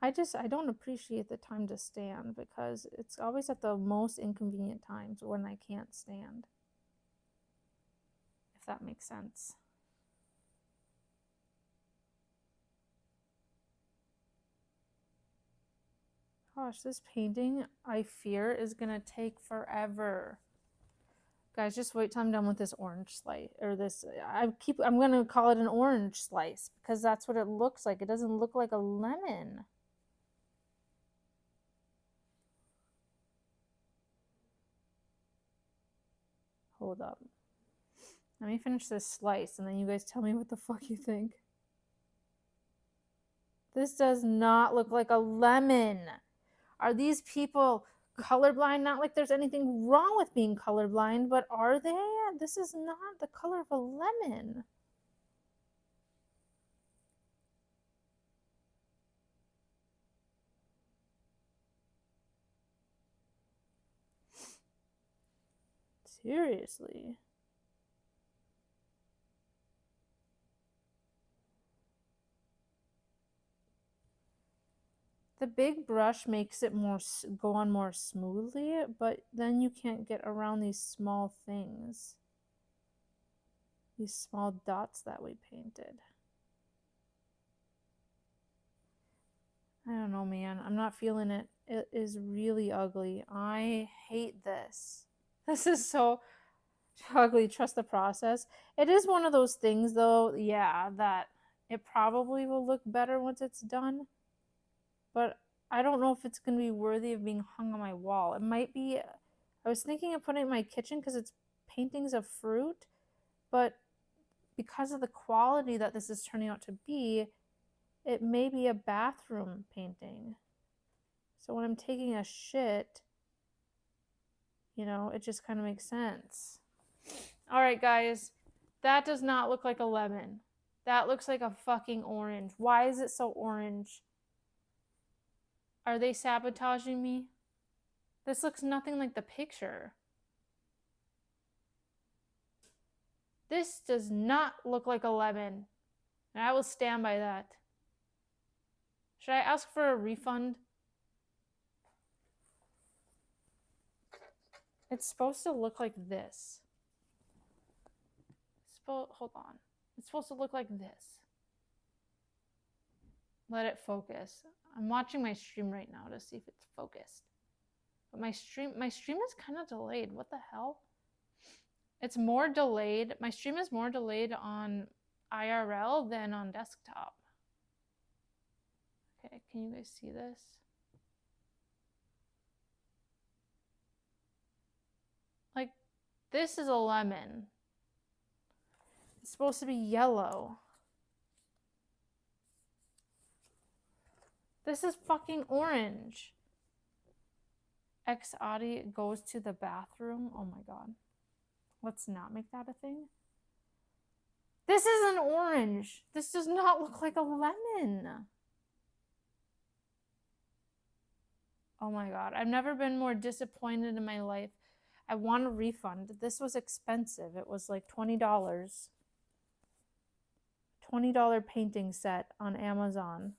I don't appreciate the time to stand because it's always at the most inconvenient times when I can't stand. If that makes sense. Gosh, this painting, I fear, is gonna take forever. Guys, just wait till I'm done with this orange slice, or this, I'm gonna call it an orange slice because that's what it looks like. It doesn't look like a lemon. Hold up. Let me finish this slice and then you guys tell me what the fuck you think. This does not look like a lemon. Are these people colorblind? Not like there's anything wrong with being colorblind, but are they? This is not the color of a lemon. Seriously. The big brush makes it go on more smoothly, but then you can't get around these small things. These small dots that we painted. I don't know, man. I'm not feeling it. It is really ugly. I hate this. This is so ugly. Trust the process. It is one of those things, though, yeah, that it probably will look better once it's done. But I don't know if it's going to be worthy of being hung on my wall. It might be. I was thinking of putting it in my kitchen because it's paintings of fruit, but because of the quality that this is turning out to be, it may be a bathroom painting. So when I'm taking a shit, you know, it just kind of makes sense. All right, guys, that does not look like a lemon. That looks like a fucking orange. Why is it so orange? Are they sabotaging me? This looks nothing like the picture. This does not look like a lemon. And I will stand by that. Should I ask for a refund? It's supposed to look like this. Hold on. It's supposed to look like this. Let it focus. I'm watching my stream right now to see if it's focused. But my stream is kind of delayed. What the hell? It's more delayed. My stream is more delayed on IRL than on desktop. Okay, can you guys see this? Like, this is a lemon. It's supposed to be yellow. This is fucking orange. Audrey goes to the bathroom. Oh my god. Let's not make that a thing. This is an orange. This does not look like a lemon. Oh my god. I've never been more disappointed in my life. I want a refund. This was expensive. It was like $20. $20 painting set on Amazon.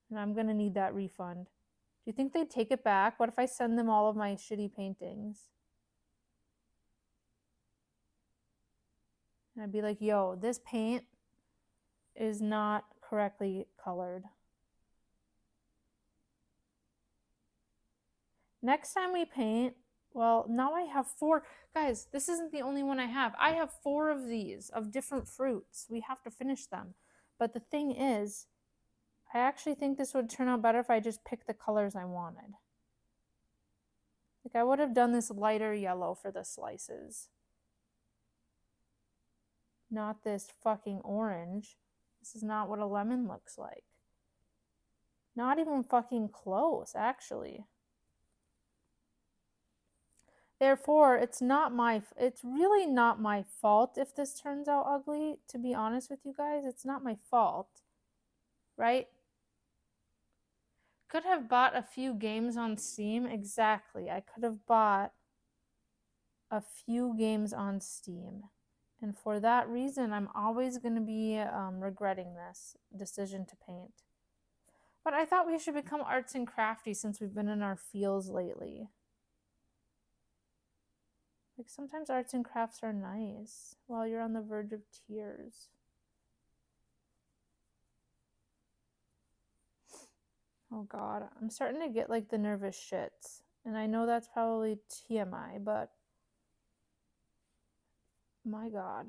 And I'm gonna need that refund. Do you think they'd take it back? What if I send them all of my shitty paintings? And I'd be like, yo, this paint is not correctly colored. Next time we paint, well, now I have 4. Guys, this isn't the only one I have. I have 4 of these, of different fruits. We have to finish them. But the thing is, I actually think this would turn out better if I just picked the colors I wanted. Like, I would have done this lighter yellow for the slices. Not this fucking orange. This is not what a lemon looks like. Not even fucking close, actually. Therefore, it's really not my fault if this turns out ugly, to be honest with you guys. It's not my fault, right? Could have bought a few games on Steam. Exactly. I could have bought a few games on Steam. And for that reason, I'm always going to be regretting this decision to paint. But I thought we should become arts and crafty since we've been in our fields lately. Like, sometimes arts and crafts are nice while you're on the verge of tears. Oh god, I'm starting to get like the nervous shits. And I know that's probably TMI, but my god.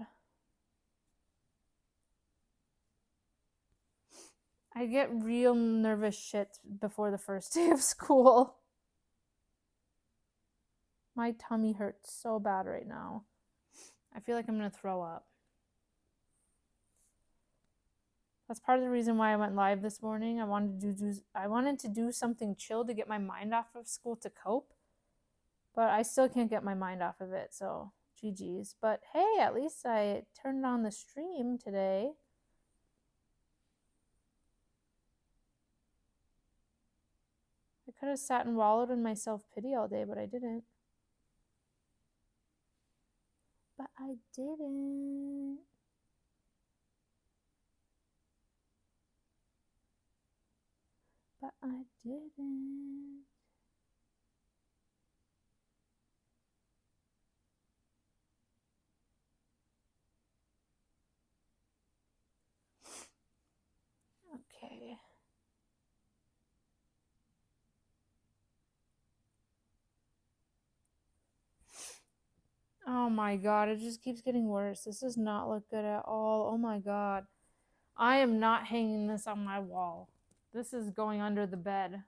I get real nervous shit before the first day of school. My tummy hurts so bad right now. I feel like I'm gonna throw up. That's part of the reason why I went live this morning. I wanted to do something chill to get my mind off of school to cope. But I still can't get my mind off of it, so GG's. But hey, at least I turned on the stream today. I could have sat and wallowed in my self-pity all day, but I didn't. But I didn't. But I didn't. Okay. Oh my god, it just keeps getting worse. This does not look good at all. Oh my god. I am not hanging this on my wall. This is going under the bed.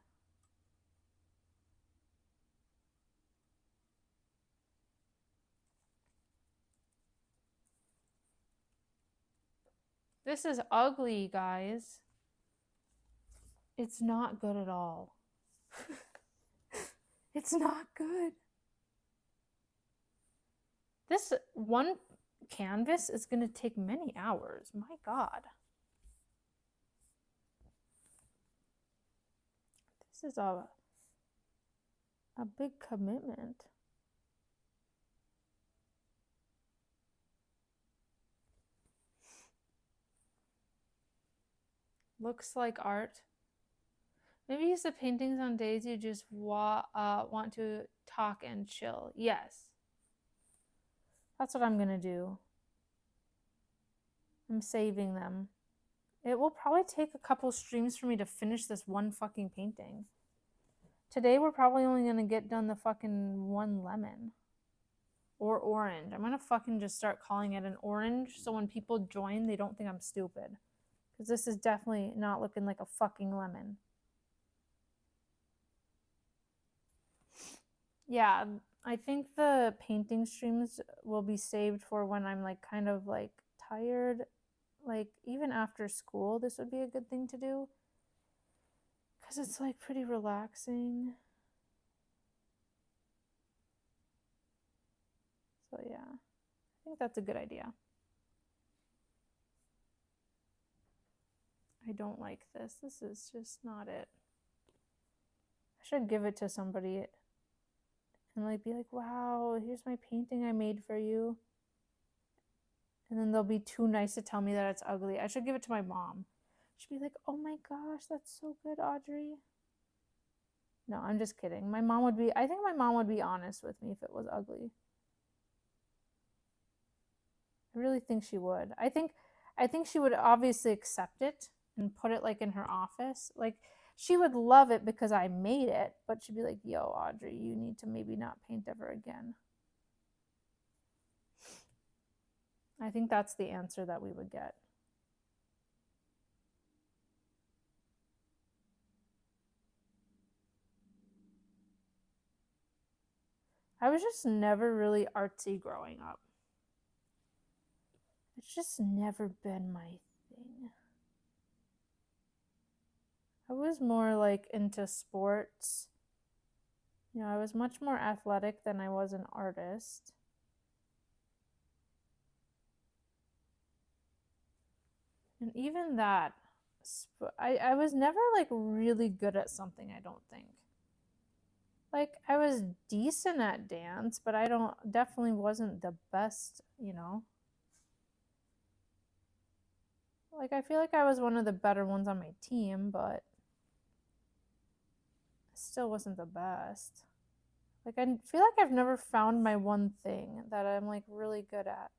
This is ugly, guys. It's not good at all. It's not good. This one canvas is going to take many hours. My God. This is a big commitment. Looks like art. Maybe use the paintings on days you just want to talk and chill. Yes. That's what I'm going to do. I'm saving them. It will probably take a couple streams for me to finish this one fucking painting. Today we're probably only going to get done the fucking one lemon. Or orange. I'm going to fucking just start calling it an orange so when people join they don't think I'm stupid. Because this is definitely not looking like a fucking lemon. Yeah, I think the painting streams will be saved for when I'm like kind of like tired. Like even after school, this would be a good thing to do. Because it's like pretty relaxing. So yeah, I think that's a good idea. I don't like this. This is just not it. I should give it to somebody and like be like, wow, here's my painting I made for you. And then they'll be too nice to tell me that it's ugly. I should give it to my mom. She'd be like, oh my gosh, that's so good, Audrey. No, I'm just kidding. I think my mom would be honest with me if it was ugly. I really think she would. I think she would obviously accept it and put it like in her office. Like she would love it because I made it, but she'd be like, yo, Audrey, you need to maybe not paint ever again. I think that's the answer that we would get. I was just never really artsy growing up. It's just never been my thing. I was more like into sports. You know, I was much more athletic than I was an artist. And even that, I was never like really good at something, I don't think. Like I was decent at dance, but I definitely wasn't the best, you know. Like I feel like I was one of the better ones on my team, but I still wasn't the best. Like I feel like I've never found my one thing that I'm like really good at.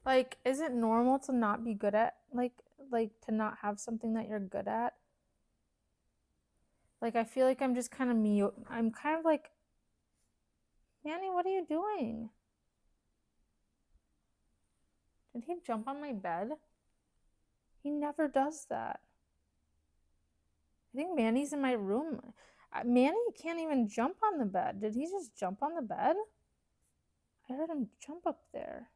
Like, is it normal to not be good at like to not have something that you're good at? Like I feel like I'm just kind of me. I'm kind of like, Manny, what are you doing? Did he jump on my bed? He never does that. I think Manny's in my room. Manny can't even jump on the bed. Did he just jump on the bed? I heard him jump up there.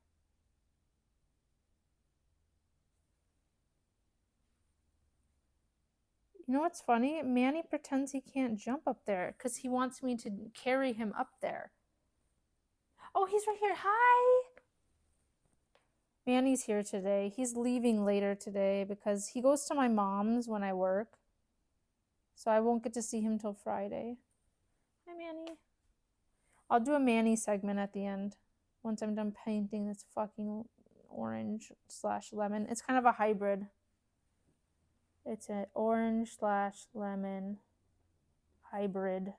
You know what's funny? Manny pretends he can't jump up there because he wants me to carry him up there. Oh, he's right here. Hi. Manny's here today. He's leaving later today because he goes to my mom's when I work. So I won't get to see him till Friday. Hi, Manny. I'll do a Manny segment at the end once I'm done painting this fucking orange/lemon. It's kind of a hybrid. It's an orange/lemon hybrid.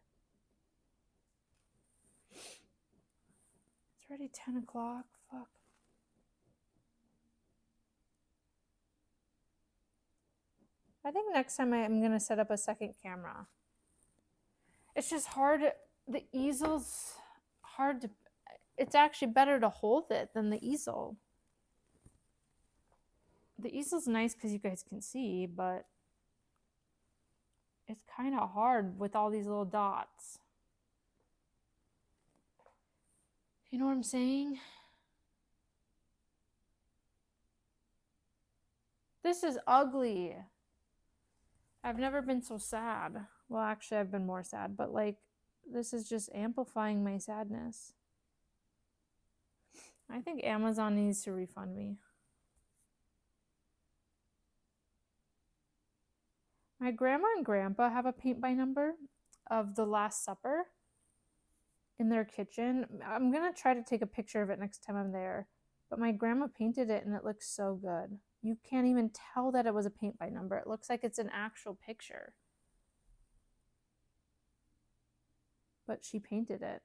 It's already 10 o'clock. Fuck. I think next time I'm going to set up a second camera. It's just hard. The easel's hard to... It's actually better to hold it than the easel. The easel's nice because you guys can see, but it's kind of hard with all these little dots. You know what I'm saying? This is ugly. I've never been so sad. Well, actually, I've been more sad, but like, this is just amplifying my sadness. I think Amazon needs to refund me. My grandma and grandpa have a paint by number of the Last Supper in their kitchen. I'm going to try to take a picture of it next time I'm there. But my grandma painted it and it looks so good. You can't even tell that it was a paint by number. It looks like it's an actual picture. But she painted it.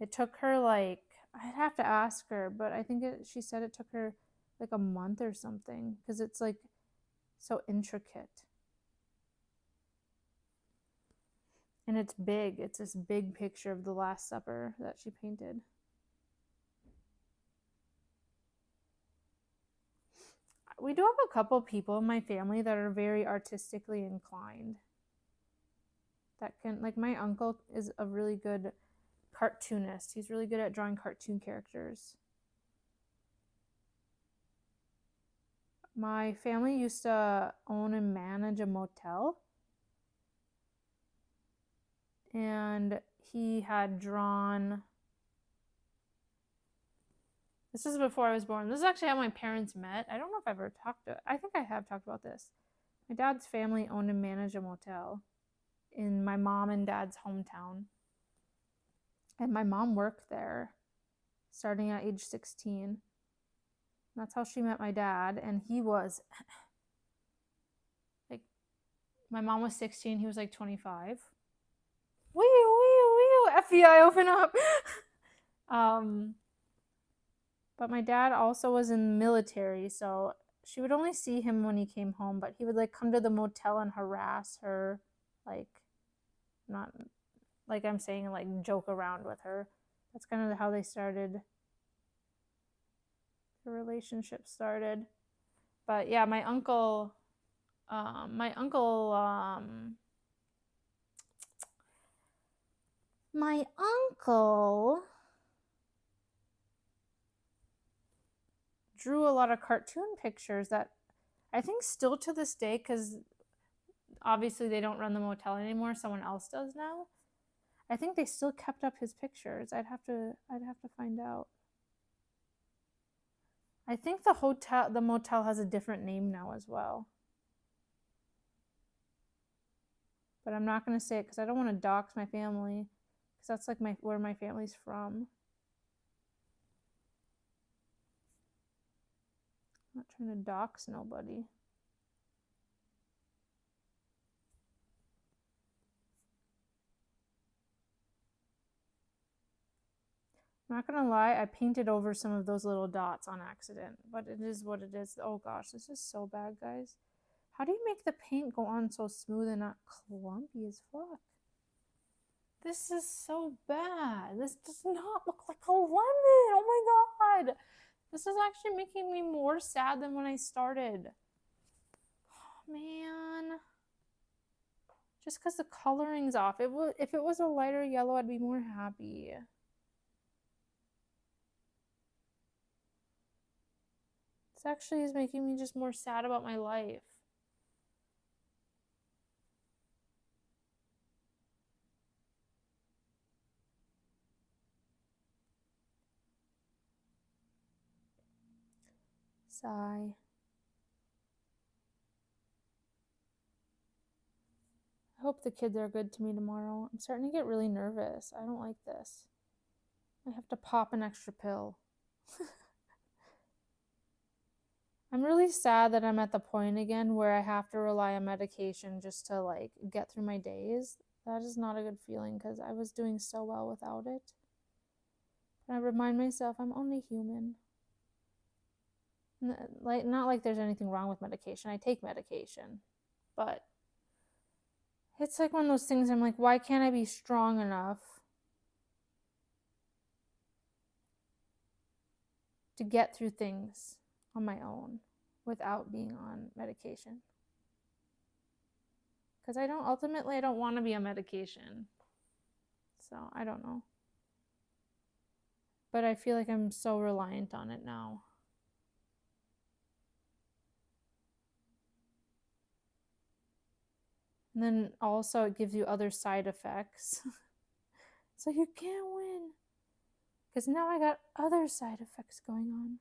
It took her like, I'd have to ask her, but I think she said it took her like a month or something because it's like so intricate. And it's big. It's this big picture of the Last Supper that she painted. We do have a couple people in my family that are very artistically inclined. That can, like, my uncle is a really good cartoonist. He's really good at drawing cartoon characters. My family used to own and manage a motel. And he had drawn, this is before I was born. This is actually how my parents met. I don't know if I've ever talked to it. I think I have talked about this. My dad's family owned and managed a motel in my mom and dad's hometown. And my mom worked there starting at age 16. That's how she met my dad. And he was like, my mom was 16. He was like 25. Wee, FBI, open up. But my dad also was in the military, so she would only see him when he came home, but he would like come to the motel and harass her, like, not like I'm saying, like joke around with her. That's kind of how they started. The relationship started. But yeah, my uncle drew a lot of cartoon pictures that I think still to this day, because obviously they don't run the motel anymore, someone else does now. I think they still kept up his pictures. I'd have to find out. I think the motel has a different name now as well. But I'm not going to say it because I don't want to dox my family, because that's like where my family's from. I'm not trying to dox nobody. I'm not gonna lie, I painted over some of those little dots on accident, but it is what it is. Oh gosh, this is so bad, guys. How do you make the paint go on so smooth and not clumpy as fuck? This is so bad. This does not look like a lemon. Oh my god. This is actually making me more sad than when I started. Oh man. Just because the coloring's off. If it was a lighter yellow, I'd be more happy. This actually is making me just more sad about my life. Sigh. I hope the kids are good to me tomorrow. I'm starting to get really nervous. I don't like this. I have to pop an extra pill. I'm really sad that I'm at the point again where I have to rely on medication just to like get through my days. That is not a good feeling because I was doing so well without it. And I remind myself I'm only human. Like, not like there's anything wrong with medication. I take medication. But it's like one of those things I'm like, why can't I be strong enough to get through things on my own without being on medication? Because I don't want to be on medication. So I don't know. But I feel like I'm so reliant on it now. And then also it gives you other side effects. So you can't win. Because now I got other side effects going on.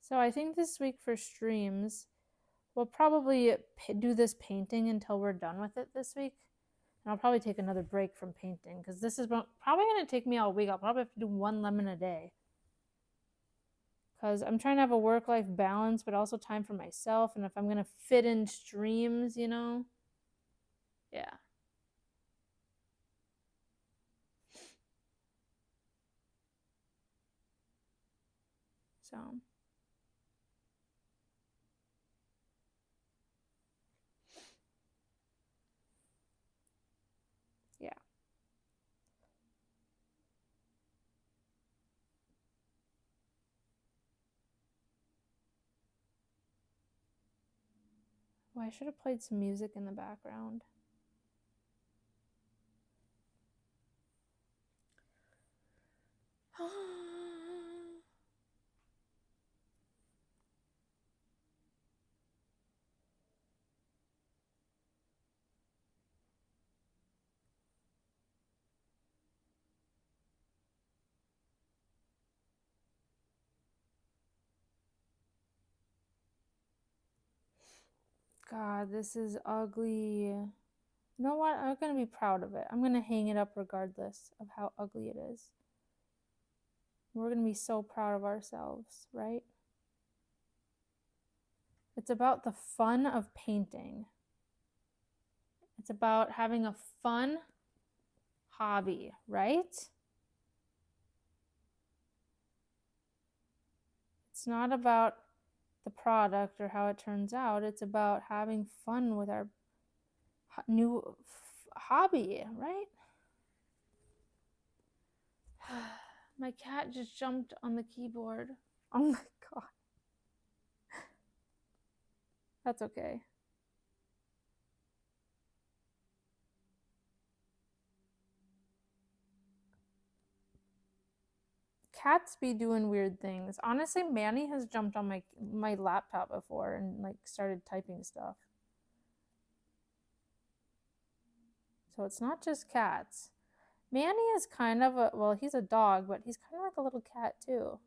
So I think this week for streams, we'll probably do this painting until we're done with it this week. And I'll probably take another break from painting because this is probably going to take me all week. I'll probably have to do 1 lemon a day. Because I'm trying to have a work-life balance, but also time for myself. And if I'm going to fit in streams, you know, yeah. So, yeah. Well, I should have played some music in the background. God, this is ugly. You know what? I'm going to be proud of it. I'm going to hang it up regardless of how ugly it is. We're going to be so proud of ourselves, right? It's about the fun of painting. It's about having a fun hobby, right? It's not about the product or how it turns out. It's about having fun with our new hobby, right? My cat just jumped on the keyboard. Oh my god. That's okay. Cats be doing weird things. Honestly, Manny has jumped on my laptop before and like started typing stuff. So it's not just cats. Manny is kind of a, well, he's a dog, but he's kind of like a little cat too.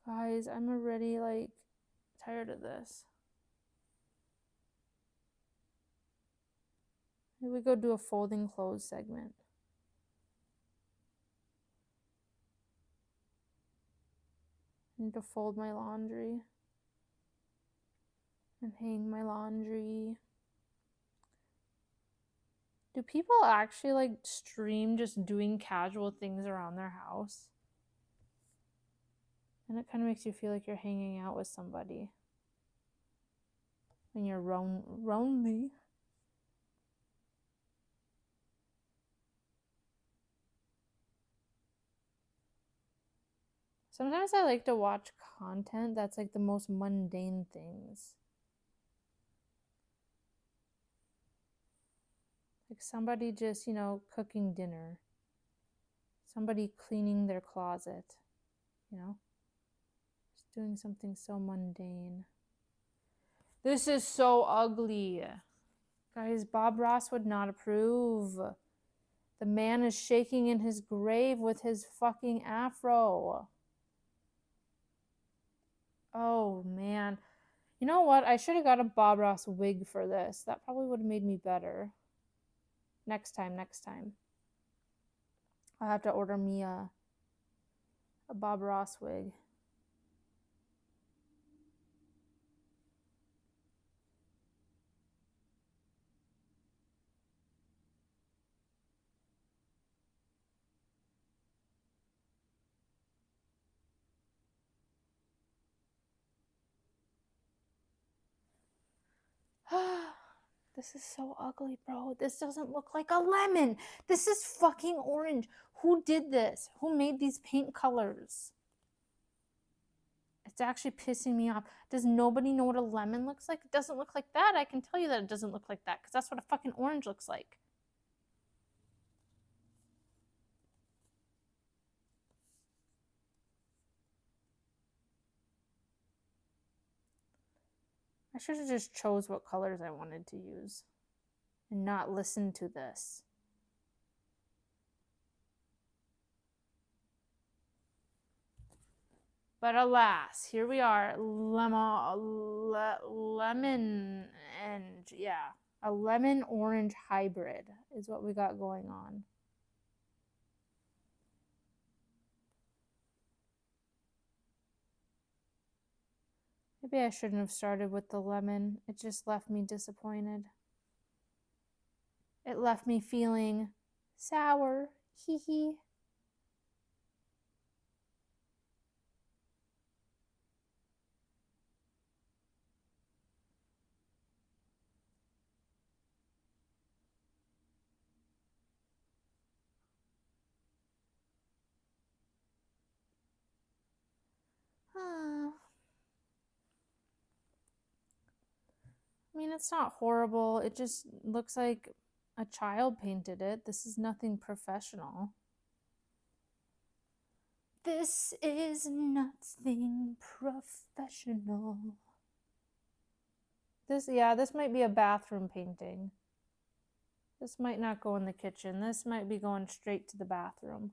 Guys, I'm already like tired of this. Maybe we go do a folding clothes segment. I need to fold my laundry and hang my laundry. Do people actually like stream just doing casual things around their house? And it kind of makes you feel like you're hanging out with somebody when you're lonely. Sometimes I like to watch content that's like the most mundane things. Like somebody just, cooking dinner. Somebody cleaning their closet, Just doing something so mundane. This is so ugly. Guys, Bob Ross would not approve. The man is shaking in his grave with his fucking afro. Oh, man. You know what? I should have got a Bob Ross wig for this. That probably would have made me better. Next time, next time. I'll have to order me a Bob Ross wig. This is so ugly, bro. This doesn't look like a lemon. This is fucking orange. Who did this? Who made these paint colors? It's actually pissing me off. Does nobody know what a lemon looks like? It doesn't look like that. I can tell you that it doesn't look like that because that's what a fucking orange looks like. I should have just chose what colors I wanted to use and not listened to this. But alas, here we are. Lemon and yeah, a lemon orange hybrid is what we got going on. Maybe I shouldn't have started with the lemon. It just left me disappointed. It left me feeling sour. Hee hee. I mean, it's not horrible. It just looks like a child painted it. This is nothing professional. This is nothing professional. This might be a bathroom painting. This might not go in the kitchen. This might be going straight to the bathroom.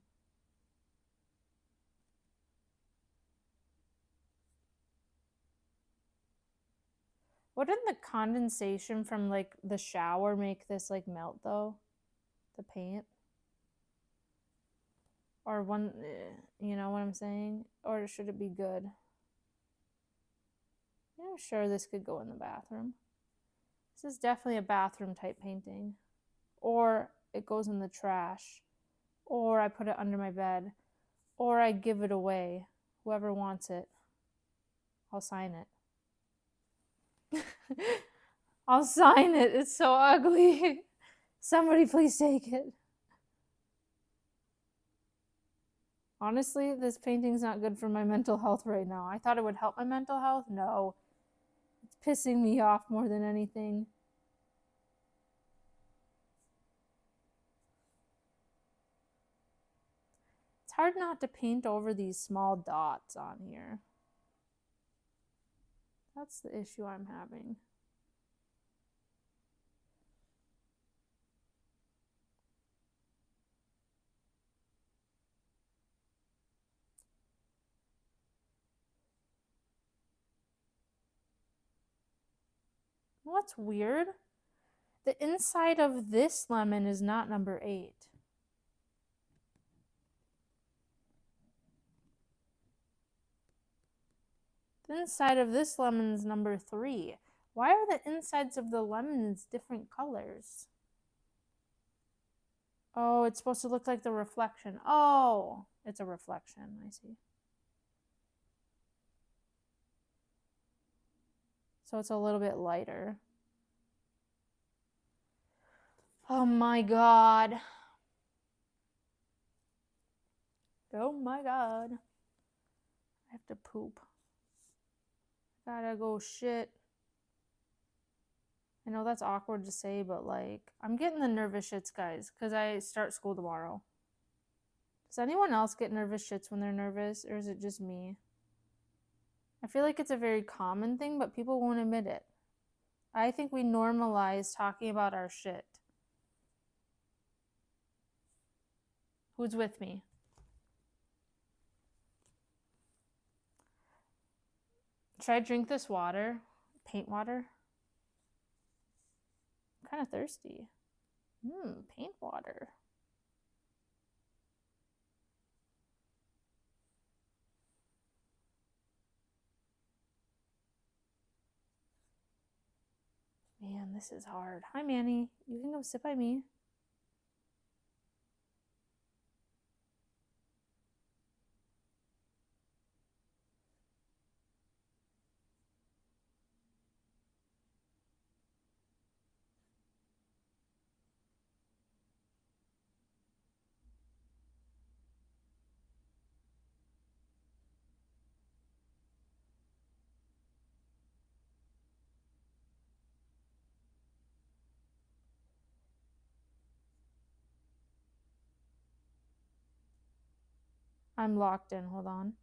Wouldn't the condensation from like the shower make this like melt though? The paint? Or one, you know what I'm saying? Or should it be good? Yeah, I'm sure this could go in the bathroom. This is definitely a bathroom type painting. Or it goes in the trash. Or I put it under my bed. Or I give it away. Whoever wants it, I'll sign it. I'll sign it. It's so ugly. Somebody please take it. Honestly, this painting's not good for my mental health right now. I thought it would help my mental health. No. It's pissing me off more than anything. It's hard not to paint over these small dots on here. That's the issue I'm having. What's weird? The inside of this lemon is not number 8. The inside of this lemon is number 3. Why are the insides of the lemons different colors? Oh, it's supposed to look like the reflection. Oh, it's a reflection. I see. So it's a little bit lighter. Oh my god. Oh my god. I have to poop. Gotta go shit. I know that's awkward to say, but like, I'm getting the nervous shits, guys, because I start school tomorrow. Does anyone else get nervous shits when they're nervous, or is it just me? I feel like it's a very common thing, but people won't admit it. I think we normalize talking about our shit. Who's with me? Should I drink this water? Paint water? I'm kind of thirsty. Paint water. Man, this is hard. Hi, Manny. You can go sit by me. I'm locked in. Hold on.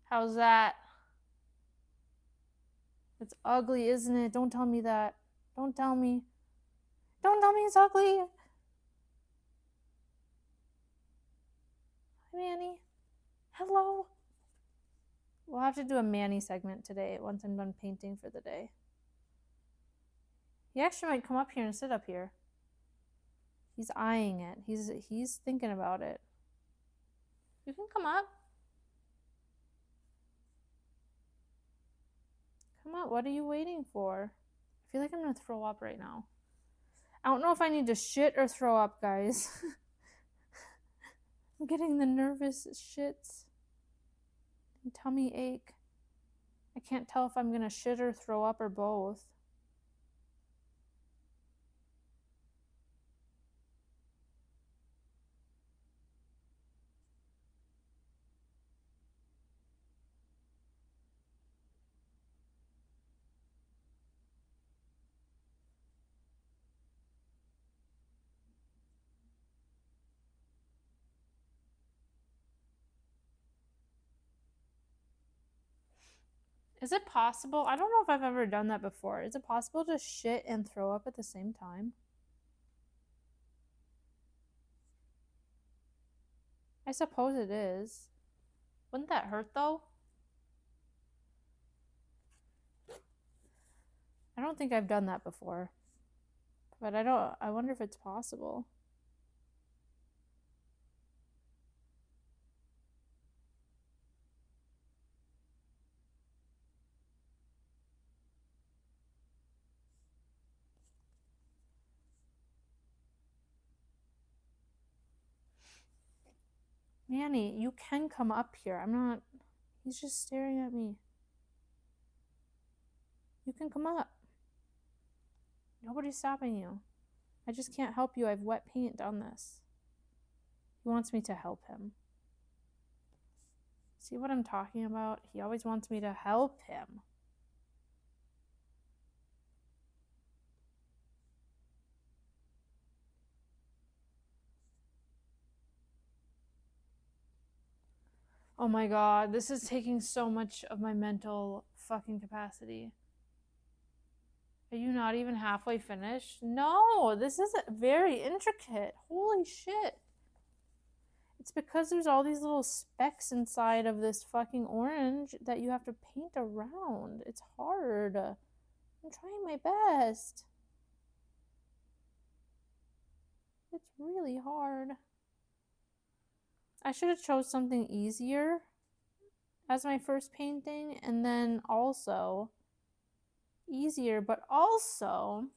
How's that? It's ugly, isn't it? Don't tell me that. Don't tell me. Don't tell me it's ugly. Hi, Manny. Hello. We'll have to do a Manny segment today once I'm done painting for the day. He actually might come up here and sit up here. He's eyeing it. He's thinking about it. You can come up. Come on, what are you waiting for? I feel like I'm gonna throw up right now. I don't know if I need to shit or throw up, guys. I'm getting the nervous shits and tummy ache. I can't tell if I'm gonna shit or throw up or both. Is it possible? I don't know if I've ever done that before. Is it possible to shit and throw up at the same time? I suppose it is. Wouldn't that hurt though? I don't think I've done that before. But I wonder if it's possible. Manny, you can come up here. I'm not. He's just staring at me. You can come up. Nobody's stopping you. I just can't help you. I have wet paint on this. He wants me to help him. See what I'm talking about? He always wants me to help him. Oh my god, this is taking so much of my mental fucking capacity. Are you not even halfway finished? No, this is very intricate. Holy shit. It's because there's all these little specks inside of this fucking orange that you have to paint around. It's hard. I'm trying my best. It's really hard. I should have chose something easier as my first painting, and then also easier, but also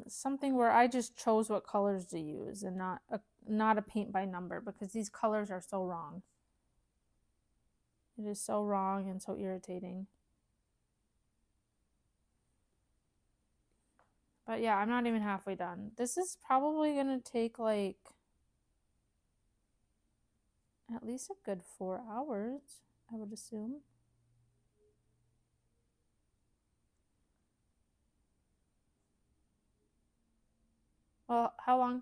something where I just chose what colors to use and not a paint by number, because these colors are so wrong. It is so wrong and so irritating. But yeah, I'm not even halfway done. This is probably gonna take like at least a good 4 hours, I would assume. Well, how long?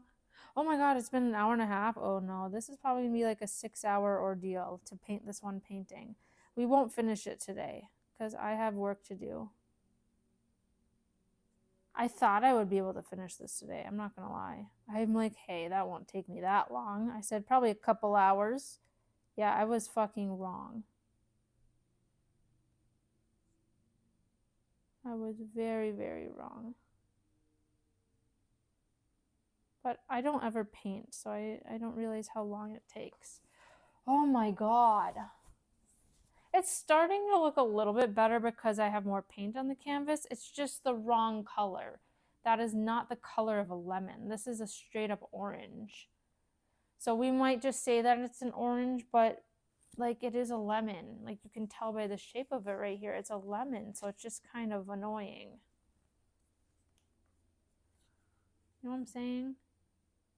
Oh my god, it's been an hour and a half. Oh no, this is probably gonna be like a 6-hour ordeal to paint this one painting. We won't finish it today because I have work to do. I thought I would be able to finish this today. I'm not gonna lie. I'm like, hey, that won't take me that long. I said probably a couple hours. Yeah, I was fucking wrong. I was very, very wrong. But I don't ever paint, so I don't realize how long it takes. Oh my god. It's starting to look a little bit better because I have more paint on the canvas. It's just the wrong color. That is not the color of a lemon. This is a straight up orange. So we might just say that it's an orange, but like it is a lemon. Like you can tell by the shape of it right here. It's a lemon, so it's just kind of annoying. You know what I'm saying?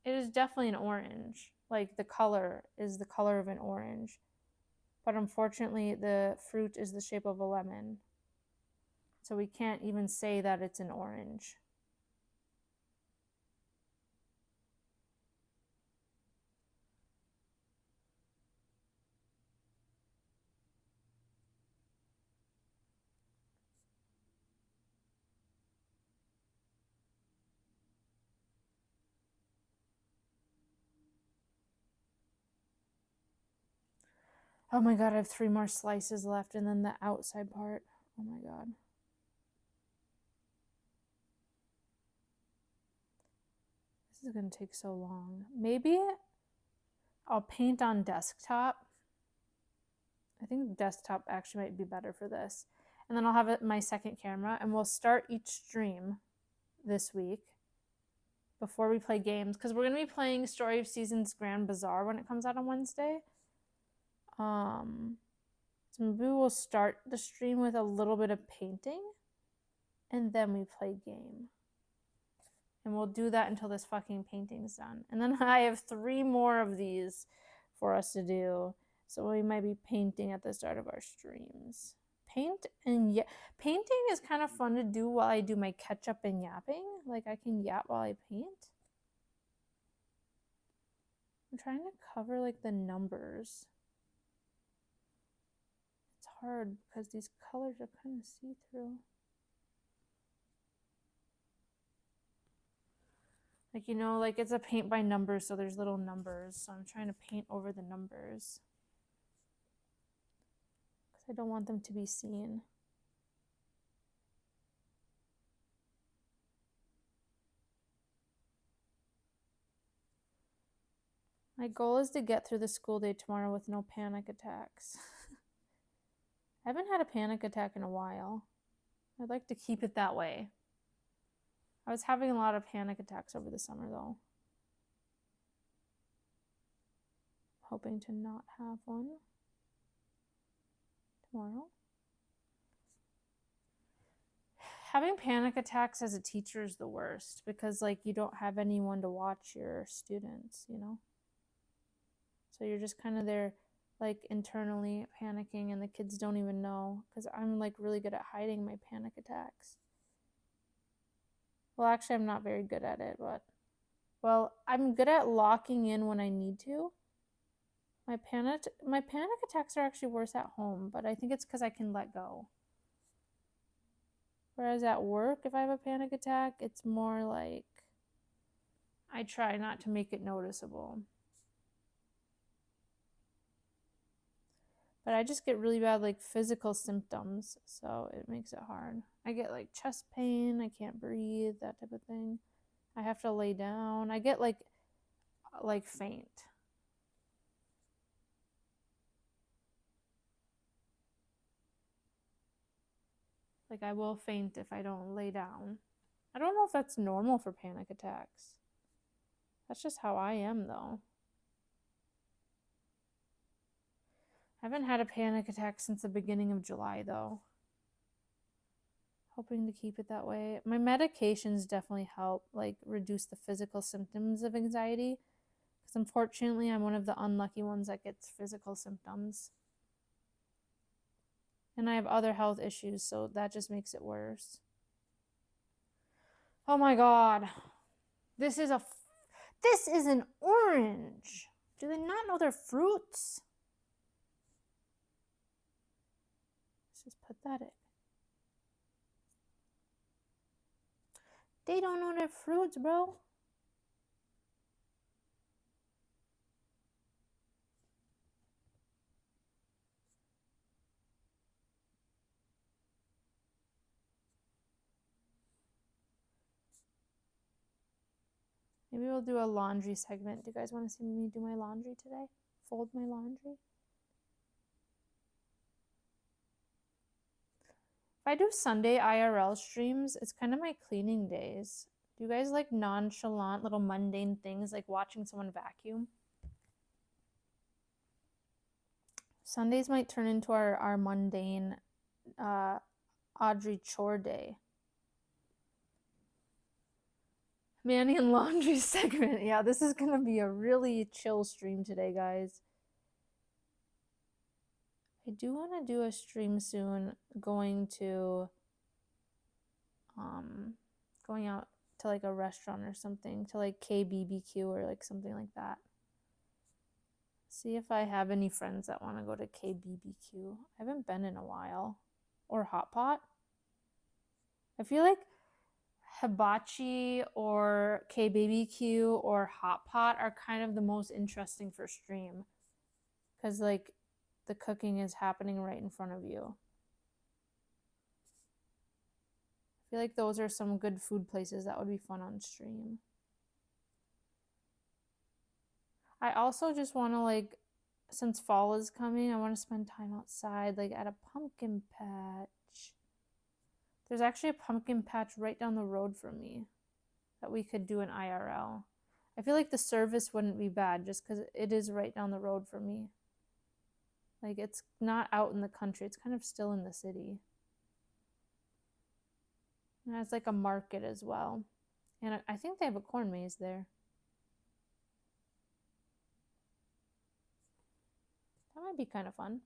It is definitely an orange. Like the color is the color of an orange. But unfortunately, the fruit is the shape of a lemon. So we can't even say that it's an orange. Oh my god, I have 3 more slices left and then the outside part. Oh my god. This is gonna take so long. Maybe I'll paint on desktop. I think desktop actually might be better for this. And then I'll have my second camera and we'll start each stream this week before we play games because we're going to be playing Story of Seasons Grand Bazaar when it comes out on Wednesday. So maybe we'll start the stream with a little bit of painting and then we play game. And we'll do that until this fucking painting's done. And then I have 3 more of these for us to do. So we might be painting at the start of our streams. Painting is kind of fun to do while I do my catch up and yapping. Like I can yap while I paint. I'm trying to cover like the numbers. It's hard because these colors are kind of see-through. Like, you know, like it's a paint by numbers, so there's little numbers. So I'm trying to paint over the numbers. I don't want them to be seen. My goal is to get through the school day tomorrow with no panic attacks. I haven't had a panic attack in a while. I'd like to keep it that way. I was having a lot of panic attacks over the summer though. Hoping to not have one tomorrow. Having panic attacks as a teacher is the worst because like you don't have anyone to watch your students, you know? So you're just kind of there like internally panicking and the kids don't even know because I'm like really good at hiding my panic attacks. Well, actually I'm not very good at it, but well, I'm good at locking in when I need to. My panic attacks are actually worse at home, but I think it's because I can let go. Whereas at work, if I have a panic attack, it's more like I try not to make it noticeable. But I just get really bad like physical symptoms, so it makes it hard. I get like chest pain, I can't breathe, that type of thing. I have to lay down. I get like faint. Like I will faint if I don't lay down. I don't know if that's normal for panic attacks. That's just how I am though. I haven't had a panic attack since the beginning of July though. Hoping to keep it that way. My medications definitely help like reduce the physical symptoms of anxiety because unfortunately I'm one of the unlucky ones that gets physical symptoms. And I have other health issues, so that just makes it worse. Oh my god. This is an orange. Do they not know they're fruits? This is pathetic. They don't know their fruits, bro. Maybe we'll do a laundry segment. Do you guys want to see me do my laundry today? Fold my laundry? If I do Sunday IRL streams, it's kind of my cleaning days. Do you guys like nonchalant little mundane things like watching someone vacuum? Sundays might turn into our mundane Audrey chore day. Manny and laundry segment. Yeah, this is gonna be a really chill stream today, guys. I do want to do a stream soon going out to like a restaurant or something, to like KBBQ or like something like that. See if I have any friends that want to go to KBBQ. I haven't been in a while. Or Hot Pot. I feel like hibachi or KBBQ or Hot Pot are kind of the most interesting for stream. Because like the cooking is happening right in front of you. I feel like those are some good food places that would be fun on stream. I also just want to like, since fall is coming, I want to spend time outside, like at a pumpkin patch. There's actually a pumpkin patch right down the road from me that we could do an IRL. I feel like the service wouldn't be bad just because it is right down the road from me. Like it's not out in the country, it's kind of still in the city. And it has like a market as well. And I think they have a corn maze there. That might be kind of fun.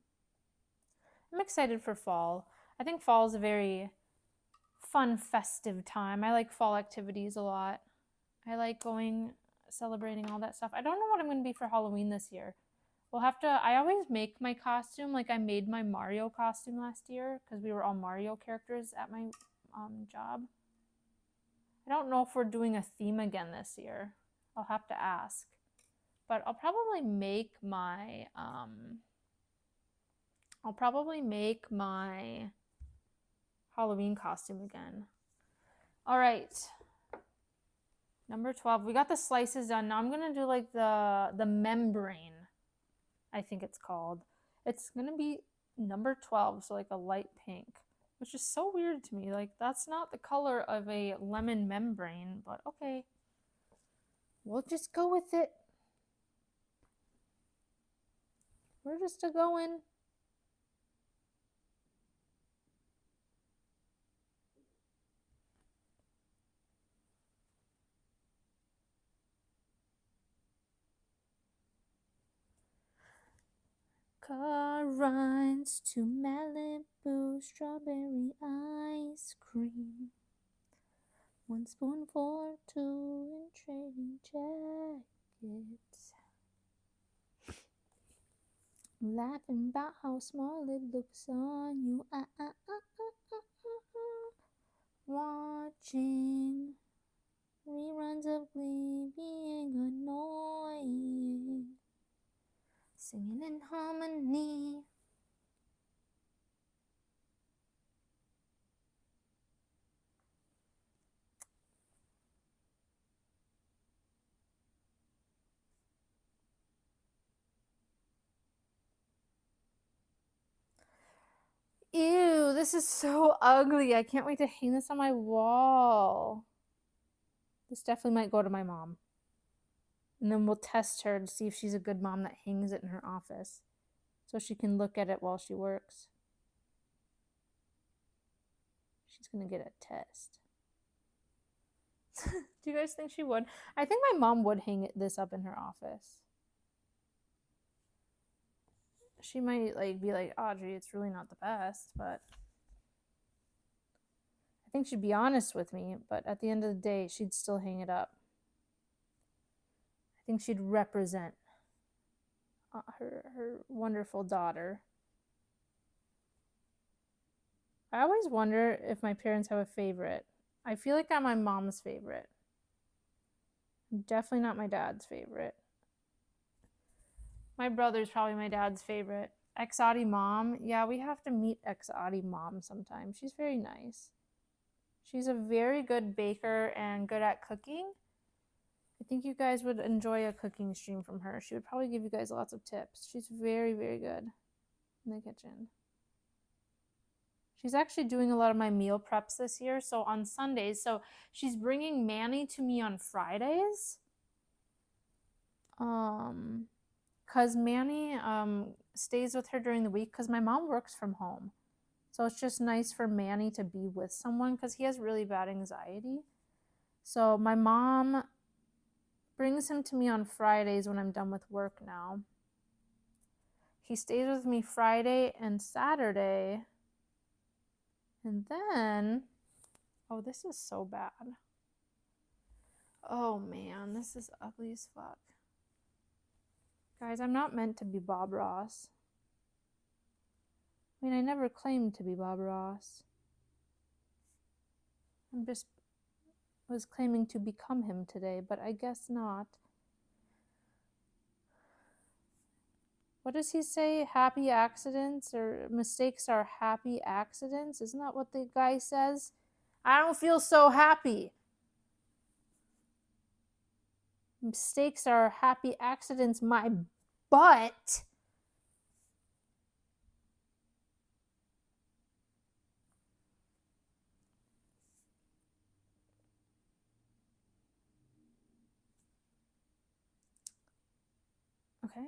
I'm excited for fall. I think fall is a very fun, festive time. I like fall activities a lot. I like going, celebrating all that stuff. I don't know what I'm going to be for Halloween this year. We'll have to, I always make my costume. Like I made my Mario costume last year because we were all Mario characters at my job. I don't know if we're doing a theme again this year. I'll have to ask. But I'll probably make my Halloween costume again. All right. Number 12. We got the slices done. Now I'm going to do like the membrane, I think it's called. It's going to be number 12, so like a light pink, which is so weird to me. Like that's not the color of a lemon membrane, but okay. We'll just go with it. We're just a-going. Car rides to Malibu, strawberry ice cream. 1 spoon for 2 and trading jackets. Laughing about how small it looks on you. Watching reruns of Glee being annoying. Singing in harmony. Ew, this is so ugly. I can't wait to hang this on my wall. This definitely might go to my mom. And then we'll test her to see if she's a good mom that hangs it in her office so she can look at it while she works. She's going to get a test. Do you guys think she would? I think my mom would hang this up in her office. She might like be like, Audrey, it's really not the best, but I think she'd be honest with me, but at the end of the day, she'd still hang it up. I think she'd represent her wonderful daughter. I always wonder if my parents have a favorite. I feel like I'm my mom's favorite. I'm definitely not my dad's favorite. My brother's probably my dad's favorite. Ex-Audie mom. Yeah, we have to meet ex-Audie mom sometime. She's very nice. She's a very good baker and good at cooking. I think you guys would enjoy a cooking stream from her. She would probably give you guys lots of tips. She's very, very good in the kitchen. She's actually doing a lot of my meal preps this year. So on Sundays, so she's bringing Manny to me on Fridays. Cause Manny stays with her during the week because my mom works from home. So it's just nice for Manny to be with someone because he has really bad anxiety. So my mom brings him to me on Fridays when I'm done with work now. He stays with me Friday and Saturday. And then, oh, this is so bad. Oh man, this is ugly as fuck. Guys, I'm not meant to be Bob Ross. I mean, I never claimed to be Bob Ross. I'm just was claiming to become him today, but I guess not. What does he say? Happy accidents or mistakes are happy accidents? Isn't that what the guy says? I don't feel so happy. Mistakes are happy accidents, my butt. Okay.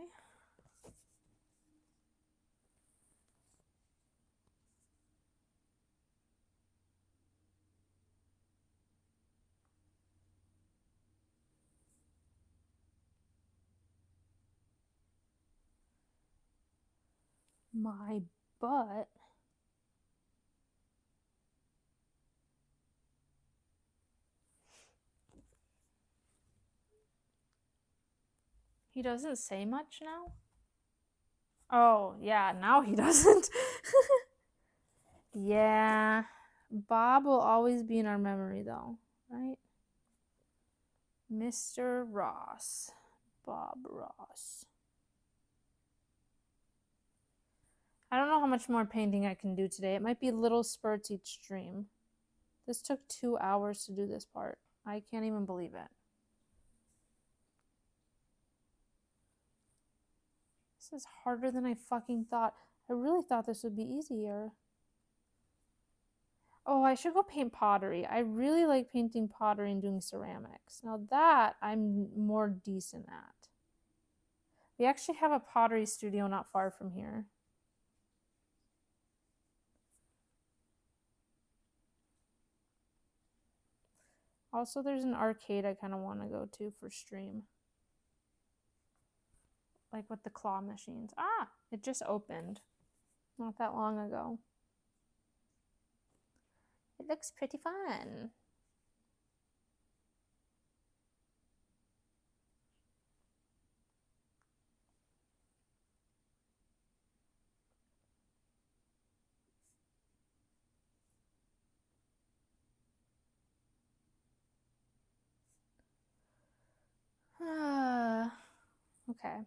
My butt. He doesn't say much now? Oh, yeah, now he doesn't. Yeah. Bob will always be in our memory, though, right? Mr. Ross. Bob Ross. I don't know how much more painting I can do today. It might be little spurts each stream. This took 2 hours to do this part. I can't even believe it. This is harder than I fucking thought. I really thought this would be easier. Oh, I should go paint pottery. I really like painting pottery and doing ceramics. Now that I'm more decent at. We actually have a pottery studio not far from here. Also, there's an arcade I kind of want to go to for stream. Like with the claw machines. Ah, it just opened not that long ago. It looks pretty fun. Okay.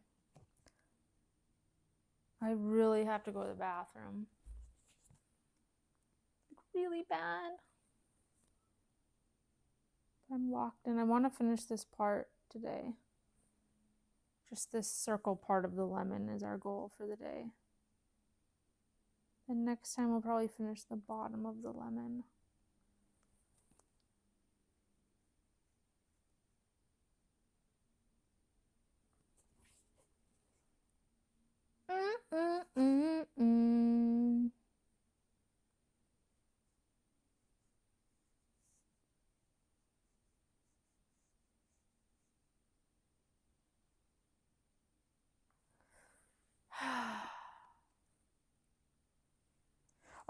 I really have to go to the bathroom. Really bad. I'm locked in. I want to finish this part today. Just this circle part of the lemon is our goal for the day. And next time we'll probably finish the bottom of the lemon.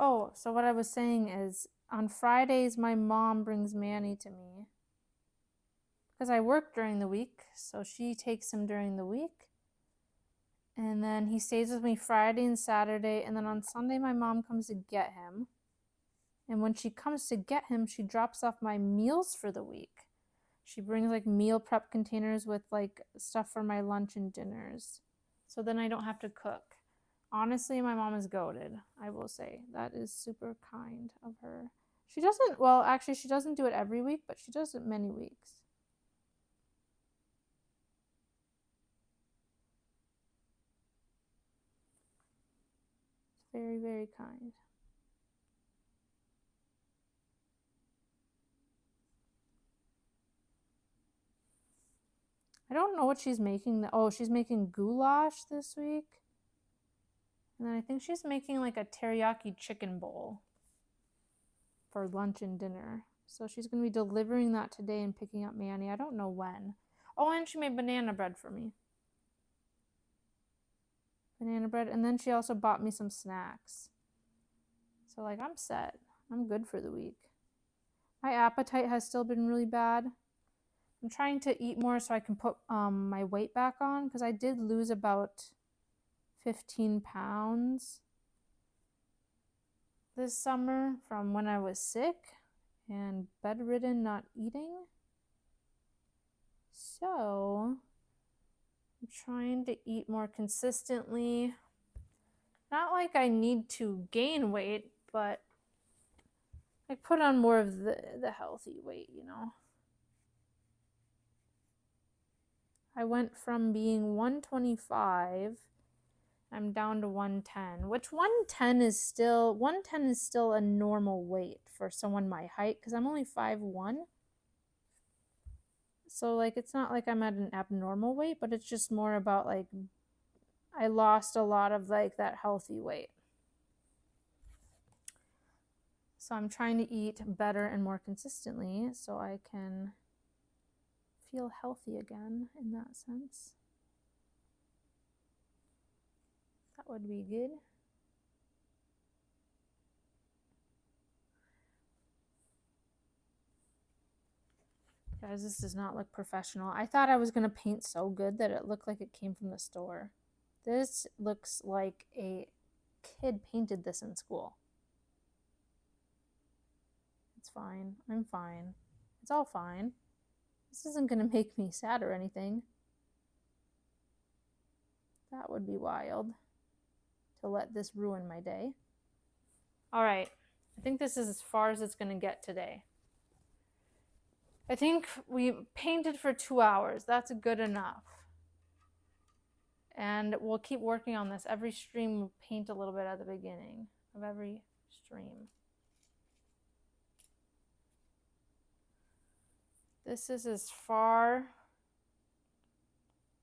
Oh, so what I was saying is on Fridays, my mom brings Manny to me because I work during the week. So she takes him during the week. And then he stays with me Friday and Saturday. And then on Sunday, my mom comes to get him. And when she comes to get him, she drops off my meals for the week. She brings like meal prep containers with like stuff for my lunch and dinners. So then I don't have to cook. Honestly, my mom is goated, I will say. That is super kind of her. She doesn't, well, actually, she doesn't do it every week, but she does it many weeks. Very, very kind. I don't know what she's making. Oh, she's making goulash this week. And then I think she's making like a teriyaki chicken bowl for lunch and dinner. So she's going to be delivering that today and picking up Manny. I don't know when. Oh, and she made banana bread for me. Banana bread. And then she also bought me some snacks. So, like, I'm set. I'm good for the week. My appetite has still been really bad. I'm trying to eat more so I can put my weight back on because I did lose about 15 pounds this summer from when I was sick and bedridden, not eating. So I'm trying to eat more consistently. Not like I need to gain weight, but I put on more of the healthy weight, you know. I went from being 125, I'm down to 110, which 110 is still a normal weight for someone my height because I'm only 5'1". So like it's not like I'm at an abnormal weight, but it's just more about like I lost a lot of like that healthy weight. So I'm trying to eat better and more consistently so I can feel healthy again in that sense. That would be good. Guys, this does not look professional. I thought I was going to paint so good that it looked like it came from the store. This looks like a kid painted this in school. It's fine. I'm fine. It's all fine. This isn't going to make me sad or anything. That would be wild to let this ruin my day. All right. I think this is as far as it's going to get today. I think we painted for 2 hours. That's good enough. And we'll keep working on this. Every stream will paint a little bit at the beginning of every stream. This is as far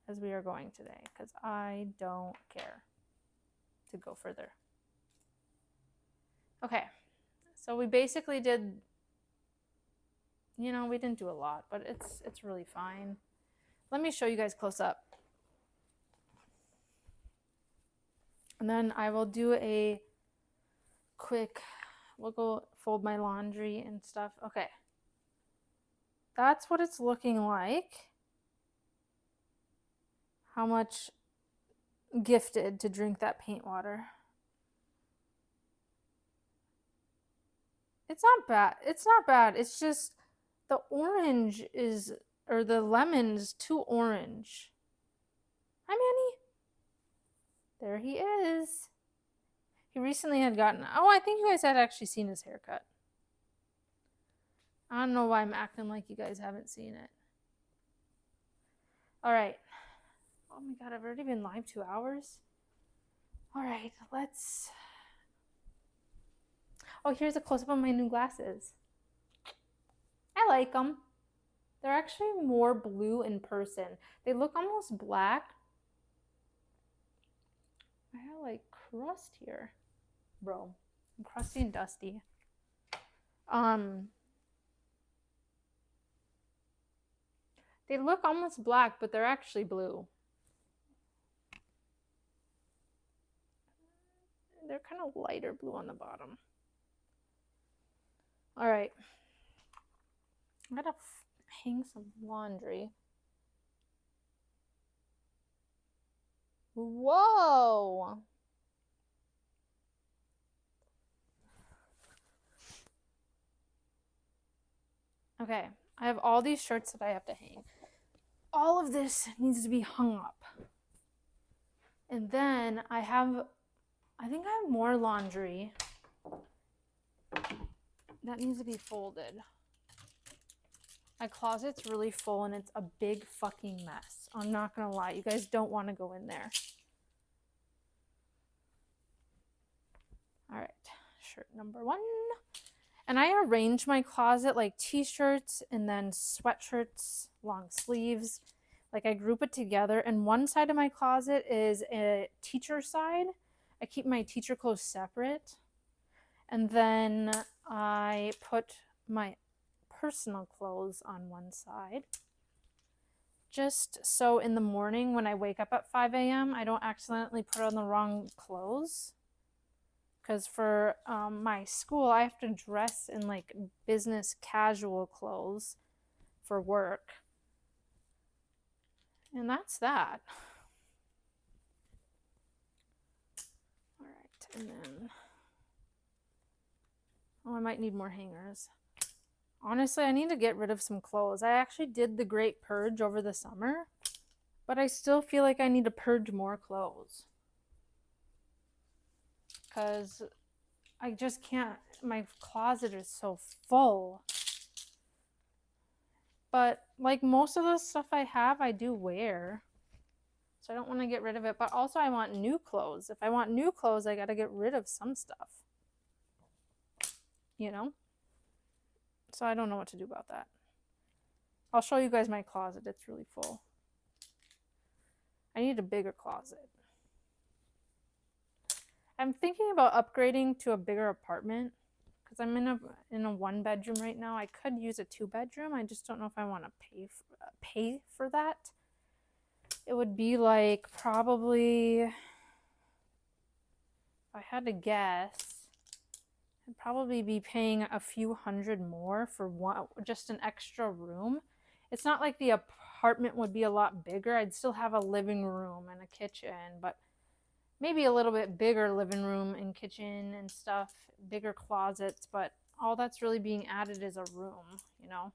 as we are going today because I don't care to go further. Okay, so we basically did, you know, we didn't do a lot, but it's really fine. Let me show you guys close up. And then I will do a quick, we'll go fold my laundry and stuff. Okay. That's what it's looking like. How much gifted to drink that paint water. It's not bad. It's not bad. It's just the orange is, or the lemon is too orange. Hi, Manny. There he is. He recently had gotten, oh, I think you guys had actually seen his haircut. I don't know why I'm acting like you guys haven't seen it. All right. Oh my God, I've already been live 2 hours. All right, let's. Oh, here's a close-up of my new glasses. I like them. They're actually more blue in person. They look almost black. I have like crust here. Bro, I'm crusty and dusty. They look almost black, but they're actually blue. They're kind of lighter blue on the bottom. All right. I'm gonna hang some laundry. Whoa. Okay, I have all these shirts that I have to hang. All of this needs to be hung up. And then I think I have more laundry that needs to be folded. My closet's really full and it's a big fucking mess. I'm not gonna lie, you guys don't want to go in there. All right, shirt number 1. And I arrange my closet like t-shirts and then sweatshirts, long sleeves. Like I group it together, and one side of my closet is a teacher side. I keep my teacher clothes separate. And then I put my personal clothes on one side. Just so in the morning when I wake up at 5 a.m., I don't accidentally put on the wrong clothes. Because for my school, I have to dress in like business casual clothes for work. And that's that. All right, and then, oh, I might need more hangers. Honestly, I need to get rid of some clothes. I actually did the great purge over the summer, but I still feel like I need to purge more clothes. Because I just can't, my closet is so full. But like most of the stuff I have, I do wear. So I don't want to get rid of it. But also I want new clothes. If I want new clothes, I got to get rid of some stuff. You know? So I don't know what to do about that. I'll show you guys my closet. It's really full. I need a bigger closet. I'm thinking about upgrading to a bigger apartment because I'm in a 1-bedroom right now. I could use a 2-bedroom. I just don't know if I want to pay for that. It would be like probably, if I had to guess, I'd probably be paying a few hundred more for just an extra room. It's not like the apartment would be a lot bigger. I'd still have a living room and a kitchen, but maybe a little bit bigger living room and kitchen and stuff, bigger closets, but all that's really being added is a room, you know?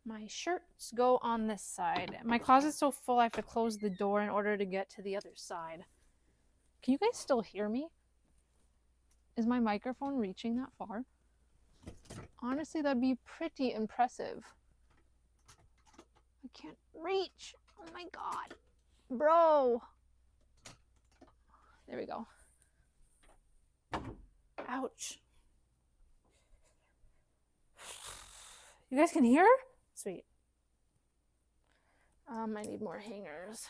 My shirts go on this side. My closet's so full I have to close the door in order to get to the other side. Can you guys still hear me? Is my microphone reaching that far? Honestly, that'd be pretty impressive. I can't reach. Oh my god. Bro. There we go. Ouch. You guys can hear? Sweet. I need more hangers.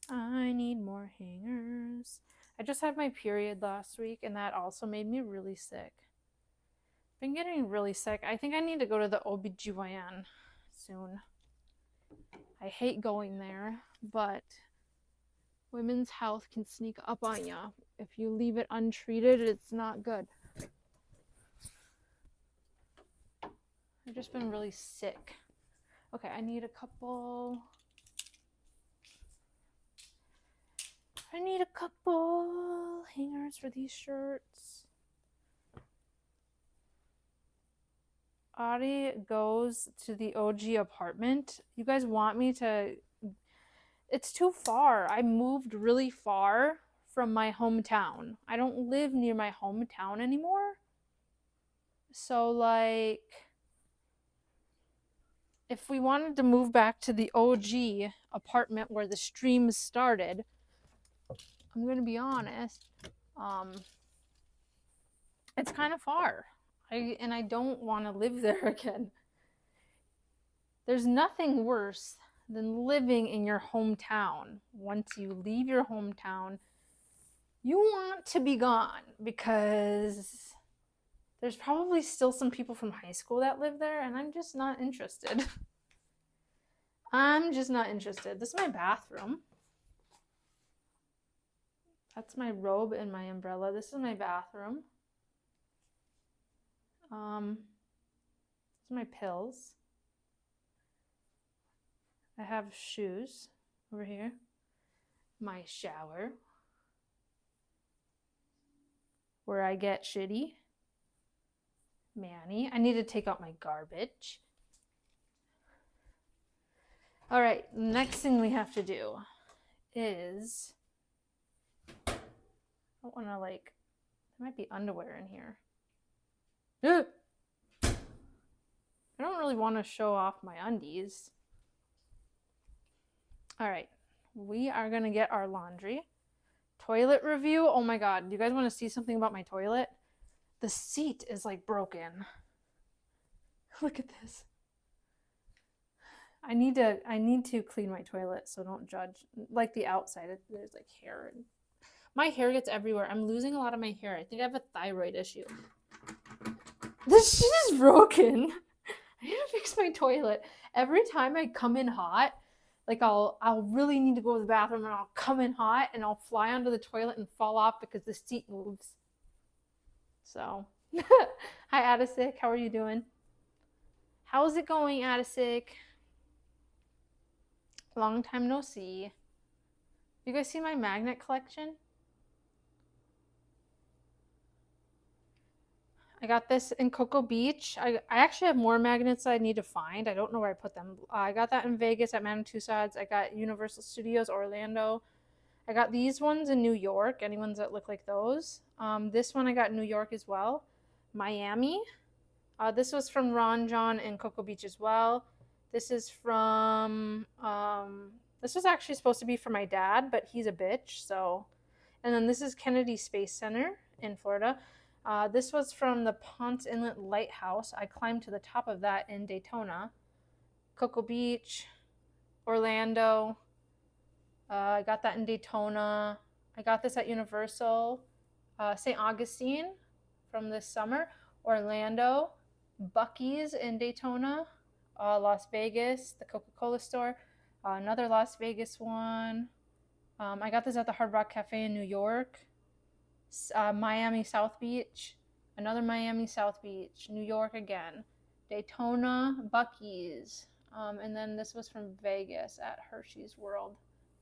I need more hangers. I just had my period last week and that also made me really sick. Been getting really sick. I think I need to go to the OBGYN soon. I hate going there, but women's health can sneak up on you. If you leave it untreated, it's not good. I've just been really sick. Okay, I need a couple hangers for these shirts. Audrey goes to the OG apartment. You guys want me to... It's too far. I moved really far from my hometown. I don't live near my hometown anymore. So, like, if we wanted to move back to the OG apartment where the stream started, I'm going to be honest, it's kind of far. I don't want to live there again. There's nothing worse than living in your hometown. Once you leave your hometown, you want to be gone because there's probably still some people from high school that live there, and I'm just not interested. I'm just not interested. This is my bathroom. That's my robe and my umbrella. This is my bathroom. These are my pills. I have shoes over here. My shower. where I get shitty. Manny, I need to take out my garbage. All right, next thing we have to do is, I don't want to like, there might be underwear in here. Ugh! I don't really want to show off my undies. All right, we are going to get our laundry. Toilet review. Oh my God, do you guys want to see something about my toilet? The seat is like broken. Look at this. I need to clean my toilet, so don't judge. Like the outside, there's like hair. My hair gets everywhere. I'm losing a lot of my hair. I think I have a thyroid issue. This shit is broken. I need to fix my toilet. Every time I come in hot, like I'll really need to go to the bathroom and I'll come in hot and I'll fly onto the toilet and fall off because the seat moves. So, hi Adisic, how are you doing? How's it going, Adisic? Long time no see. You guys see my magnet collection? I got this in Cocoa Beach. I actually have more magnets that I need to find. I don't know where I put them. I got that in Vegas at Madame Tussauds. I got Universal Studios Orlando. I got these ones in New York. Any ones that look like those. This one I got in New York as well. Miami. This was from Ron John in Cocoa Beach as well. This is from, this was actually supposed to be for my dad, but he's a bitch, so. And then this is Kennedy Space Center in Florida. This was from the Ponce Inlet Lighthouse. I climbed to the top of that in Daytona. Cocoa Beach, Orlando. I got that in Daytona. I got this at Universal. St. Augustine from this summer. Orlando. Buc-ee's in Daytona. Las Vegas, the Coca-Cola store. Another Las Vegas one. I got this at the Hard Rock Cafe in New York. Miami South Beach. Another Miami South Beach. New York again. Daytona, Buc-ee's. And then this was from Vegas at Hershey's World.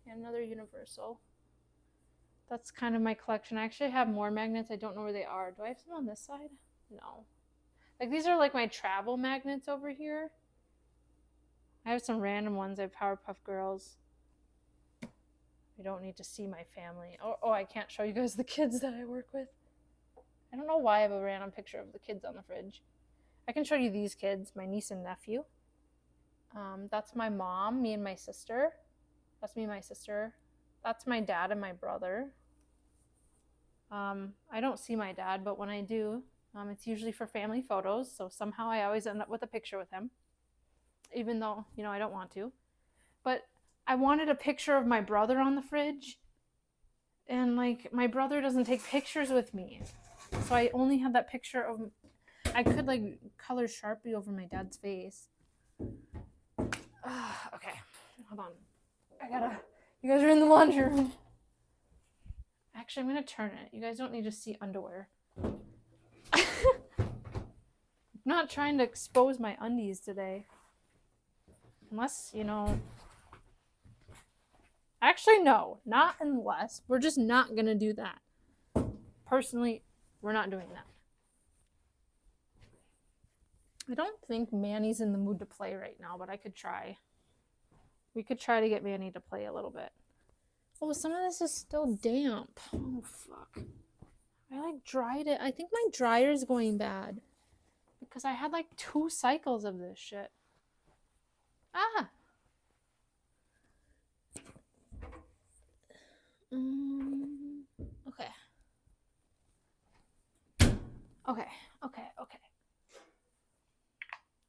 And another Universal. That's kind of my collection. I actually have more magnets. I don't know where they are. Do I have some on this side? No. Like these are like my travel magnets over here. I have some random ones. I have Powerpuff Girls. I don't need to see my family. Oh, I can't show you guys the kids that I work with. I don't know why I have a random picture of the kids on the fridge. I can show you these kids, my niece and nephew. That's my mom, me and my sister. That's me and my sister. That's my dad and my brother. I don't see my dad, but when I do, it's usually for family photos. So somehow I always end up with a picture with him. Even though, I don't want to. But I wanted a picture of my brother on the fridge. And, like, my brother doesn't take pictures with me. So I only had that picture of... I could, like, color Sharpie over my dad's face. Okay. Hold on. You guys are in the laundry room. Actually, I'm going to turn it. You guys don't need to see underwear. I'm not trying to expose my undies today. Unless, Actually, no. Not unless. We're just not going to do that. Personally, we're not doing that. I don't think Manny's in the mood to play right now, but I could try. We could try to get Manny to play a little bit. Oh, some of this is still damp. Oh, fuck. I, dried it. I think my dryer's going bad. Because I had, 2 cycles of this shit. Ah! Okay. Okay.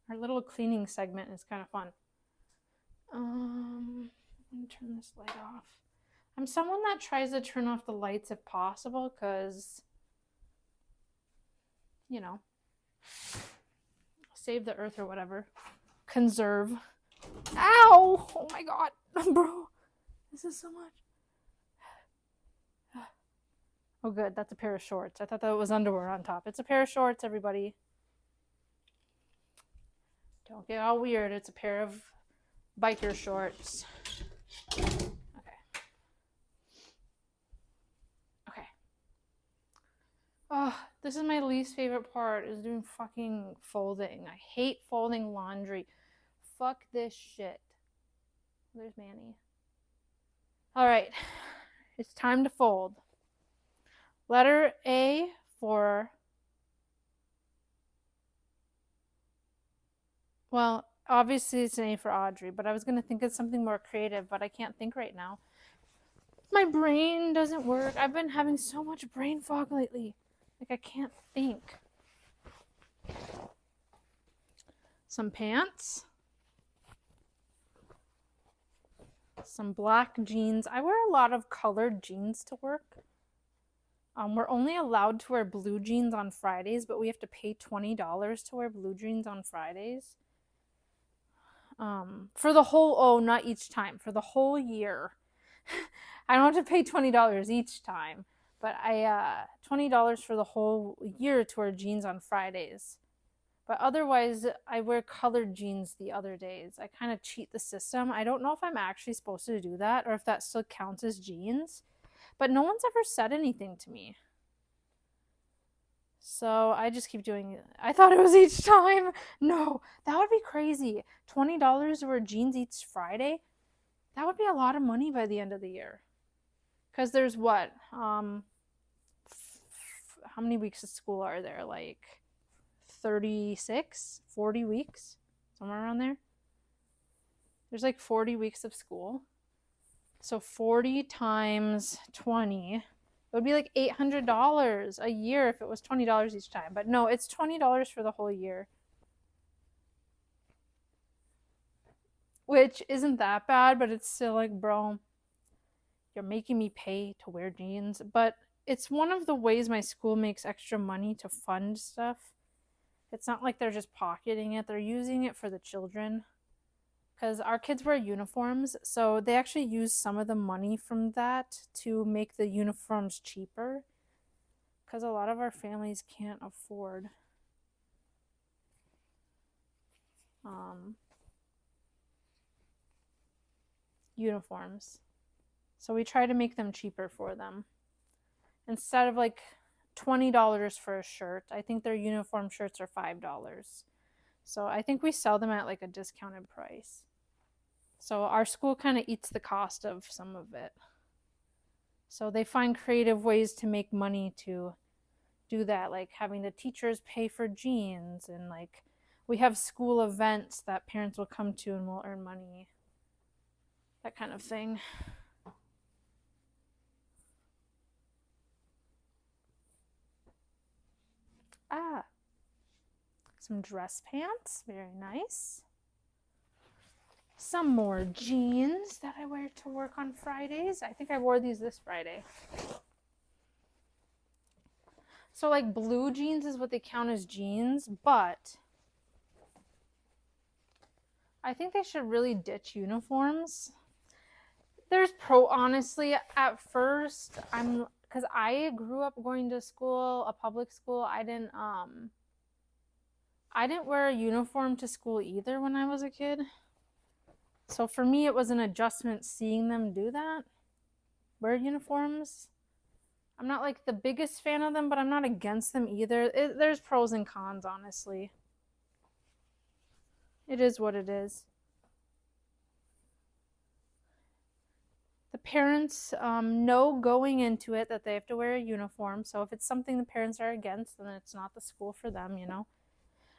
Our little cleaning segment is kind of fun. I'm gonna turn this light off. I'm someone that tries to turn off the lights if possible, because, save the earth or whatever. Conserve. Ow! Oh my god. Bro. This is so much. Oh good, that's a pair of shorts. I thought that was underwear on top. It's a pair of shorts, everybody. Don't get all weird. It's a pair of biker shorts. Okay. Oh, this is my least favorite part, is doing fucking folding. I hate folding laundry. Fuck this shit. There's Manny. All right. It's time to fold. Letter A for, well, obviously it's an A for Audrey, but I was going to think of something more creative, but I can't think right now. My brain doesn't work. I've been having so much brain fog lately. Like, I can't think. Some pants. Some black jeans. I wear a lot of colored jeans to work. We're only allowed to wear blue jeans on Fridays, but we have to pay $20 to wear blue jeans on Fridays. For the whole, oh, not each time, for the whole year. I don't have to pay $20 each time, but I $20 for the whole year to wear jeans on Fridays. But otherwise, I wear colored jeans the other days. I kind of cheat the system. I don't know if I'm actually supposed to do that or if that still counts as jeans. But no one's ever said anything to me. So I just keep doing it. I thought it was each time. No, that would be crazy. $20 to wear jeans each Friday? That would be a lot of money by the end of the year. Because there's what? How many weeks of school are there? Like 36, 40 weeks? Somewhere around there? There's like 40 weeks of school. So 40 times 20, it would be like $800 a year if it was $20 each time. But no, it's $20 for the whole year. Which isn't that bad, but it's still like, bro, you're making me pay to wear jeans. But it's one of the ways my school makes extra money to fund stuff. It's not like they're just pocketing it. They're using it for the children. Because our kids wear uniforms, so they actually use some of the money from that to make the uniforms cheaper. Because a lot of our families can't afford uniforms. So we try to make them cheaper for them. Instead of like $20 for a shirt, I think their uniform shirts are $5. So I think we sell them at like a discounted price. So our school kind of eats the cost of some of it. So they find creative ways to make money to do that, like having the teachers pay for jeans, and like we have school events that parents will come to and will earn money. That kind of thing. Some dress pants, very nice. Some more jeans that I wear to work on Fridays. I think I wore these this Friday. So like blue jeans is what they count as jeans, but I think they should really ditch uniforms. There's honestly, at first, because I grew up going to school, a public school. I didn't wear a uniform to school either when I was a kid. So for me, it was an adjustment seeing them do that, wear uniforms. I'm not like the biggest fan of them, but I'm not against them either. There's pros and cons, honestly. It is what it is. The parents know going into it that they have to wear a uniform. So if it's something the parents are against, then it's not the school for them, you know.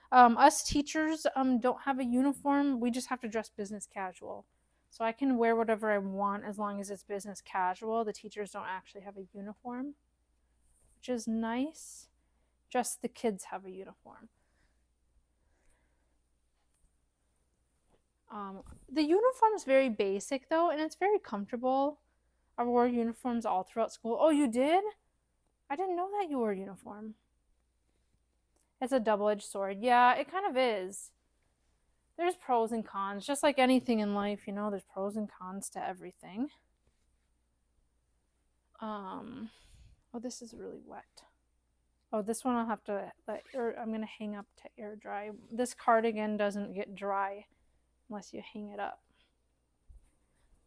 Us teachers don't have a uniform. We just have to dress business casual. So I can wear whatever I want as long as it's business casual. The teachers don't actually have a uniform, which is nice. Just the kids have a uniform. The uniform is very basic though, and it's very comfortable. I wore uniforms all throughout school. Oh, you did? I didn't know that you wore a uniform. It's a double-edged sword. Yeah, it kind of is. There's pros and cons, just like anything in life, you know, there's pros and cons to everything. Oh, this is really wet. Oh, this one I'll have to I'm going to hang up to air dry. This cardigan doesn't get dry unless you hang it up.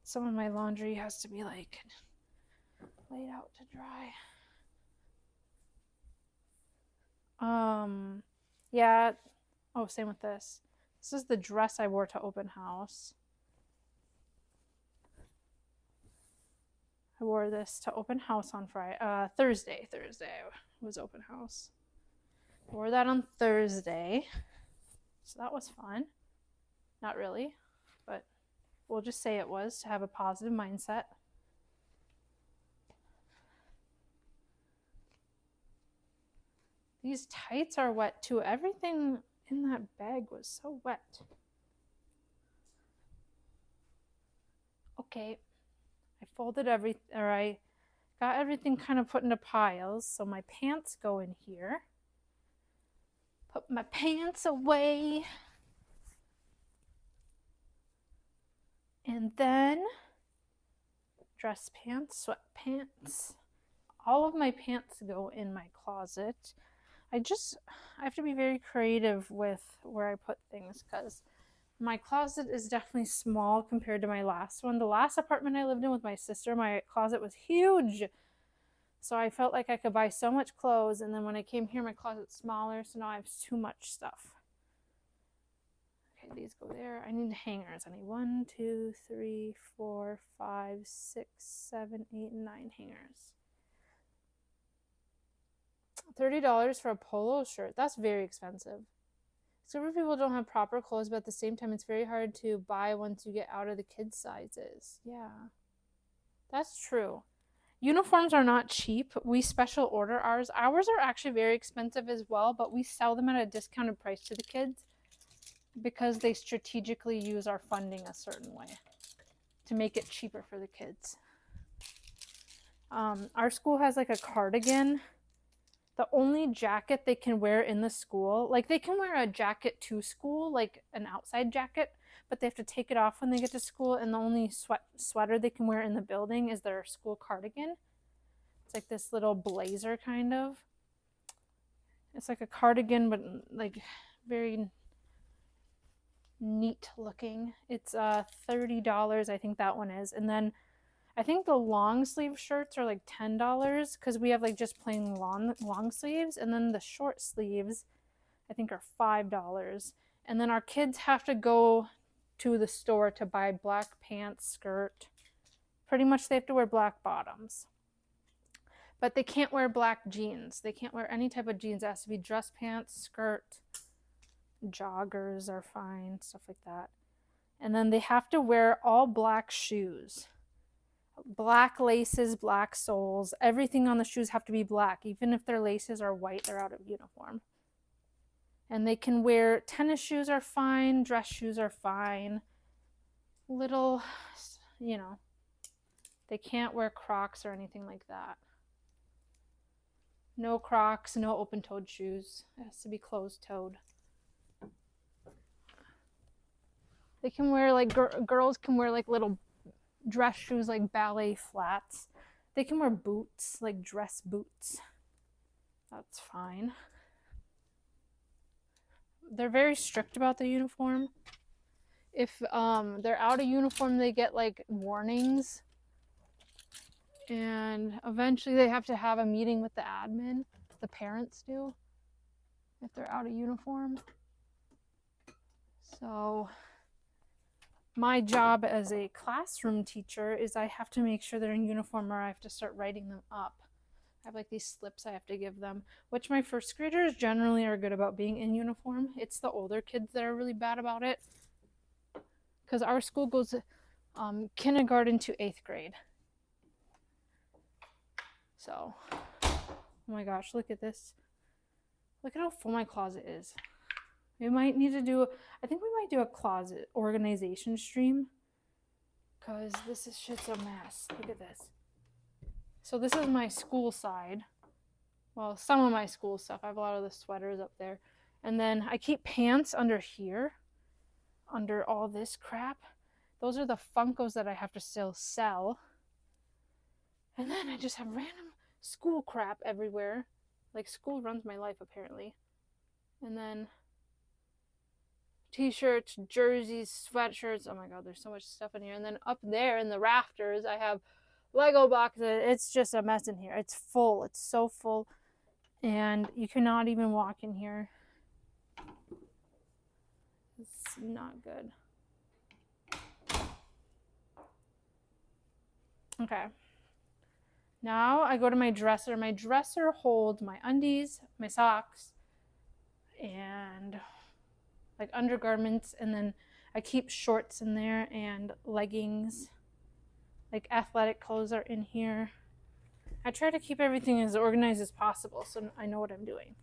Some of my laundry has to be like laid out to dry. Yeah. Oh, same with this. This is the dress I wore to open house. I wore this to open house on Friday. Thursday was open house. I wore that on Thursday. So that was fun. Not really, but we'll just say it was to have a positive mindset. These tights are wet too. Everything in that bag was so wet. Okay, I folded I got everything kind of put into piles. So my pants go in here. Put my pants away. And then dress pants, sweatpants. All of my pants go in my closet. I have to be very creative with where I put things because my closet is definitely small compared to my last one. The last apartment I lived in with my sister, my closet was huge. So I felt like I could buy so much clothes, and then when I came here, my closet's smaller, so now I have too much stuff. Okay, these go there. I need hangers. I need 1, 2, 3, 4, 5, 6, 7, 8, 9 hangers. $30 for a polo shirt. That's very expensive. Some people don't have proper clothes, but at the same time, it's very hard to buy once you get out of the kids' sizes. Yeah, that's true. Uniforms are not cheap. We special order ours. Ours are actually very expensive as well, but we sell them at a discounted price to the kids because they strategically use our funding a certain way to make it cheaper for the kids. Our school has like a cardigan. The only jacket they can wear in the school, like they can wear a jacket to school, like an outside jacket, but they have to take it off when they get to school, and the only sweater they can wear in the building is their school cardigan. It's like this little blazer kind of. It's like a cardigan, but like very neat looking. It's $30, I think that one is. And then I think the long sleeve shirts are like $10 because we have like just plain long sleeves, and then the short sleeves I think are $5. And then our kids have to go to the store to buy black pants, skirt. Pretty much they have to wear black bottoms. But they can't wear black jeans. They can't wear any type of jeans. It has to be dress pants, skirt, joggers are fine, stuff like that. And then they have to wear all black shoes. Black laces, black soles. Everything on the shoes have to be black. Even if their laces are white, they're out of uniform. And they can wear tennis shoes are fine, dress shoes are fine. Little, they can't wear Crocs or anything like that. No Crocs, no open-toed shoes. It has to be closed-toed. They can wear like girls can wear like little dress shoes, like ballet flats. They can wear boots, like dress boots. That's fine. They're very strict about the uniform. If they're out of uniform, they get like warnings. And eventually they have to have a meeting with the admin. The parents do. If they're out of uniform. So my job as a classroom teacher is I have to make sure they're in uniform, or I have to start writing them up. I have like these slips I have to give them, which my first graders generally are good about being in uniform. It's the older kids that are really bad about it. Because our school goes kindergarten to 8th grade. So, oh my gosh, look at this. Look at how full my closet is. I think we might do a closet organization stream. Because shit's a mess. Look at this. So this is my school side. Well, some of my school stuff. I have a lot of the sweaters up there. And then I keep pants under here. Under all this crap. Those are the Funkos that I have to still sell. And then I just have random school crap everywhere. Like school runs my life apparently. And then t-shirts, jerseys, sweatshirts. Oh my god, there's so much stuff in here. And then up there in the rafters, I have Lego boxes. It's just a mess in here. It's full. It's so full. And you cannot even walk in here. It's not good. Okay. Now I go to my dresser. My dresser holds my undies, my socks, and like undergarments, and then I keep shorts in there and leggings. Like athletic clothes are in here. I try to keep everything as organized as possible so I know what I'm doing.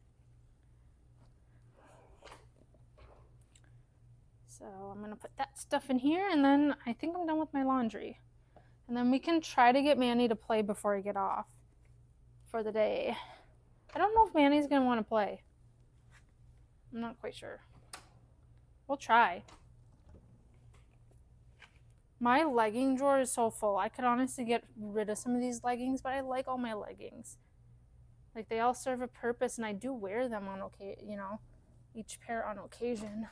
So I'm gonna put that stuff in here, and then I think I'm done with my laundry. And then we can try to get Manny to play before I get off for the day. I don't know if Manny's gonna want to play. I'm not quite sure. We'll try. My legging drawer is so full. I could honestly get rid of some of these leggings, but I like all my leggings. Like, they all serve a purpose, and I do wear them on each pair on occasion.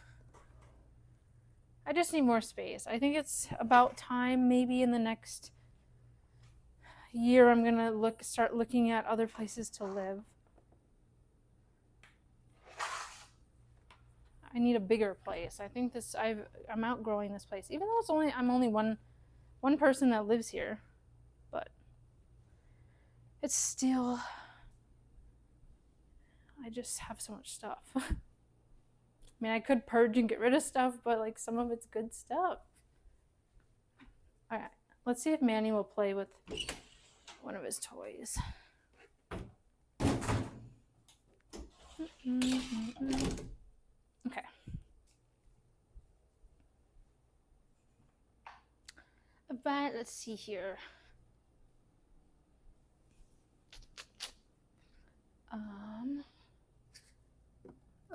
I just need more space. I think it's about time, maybe in the next year, I'm gonna start looking at other places to live. I need a bigger place. I think I'm outgrowing this place, even though I'm only one person that lives here, but it's still, I just have so much stuff. I mean, I could purge and get rid of stuff, but like some of it's good stuff. All right, let's see if Manny will play with one of his toys. Okay. But let's see here.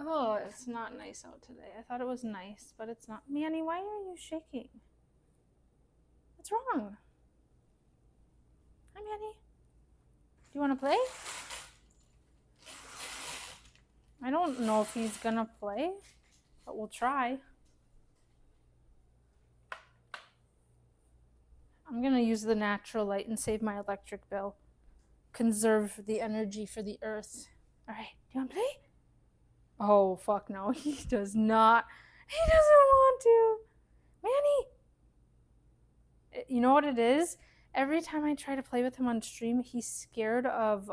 Oh, it's not nice out today. I thought it was nice, but it's not. Manny, why are you shaking? What's wrong? Hi, Manny. Do you want to play? I don't know if he's gonna play, but we'll try. I'm gonna use the natural light and save my electric bill. Conserve the energy for the earth. All right, do you want to play? Oh, fuck no, he does not. He doesn't want to. Manny! You know what it is? Every time I try to play with him on stream, he's scared of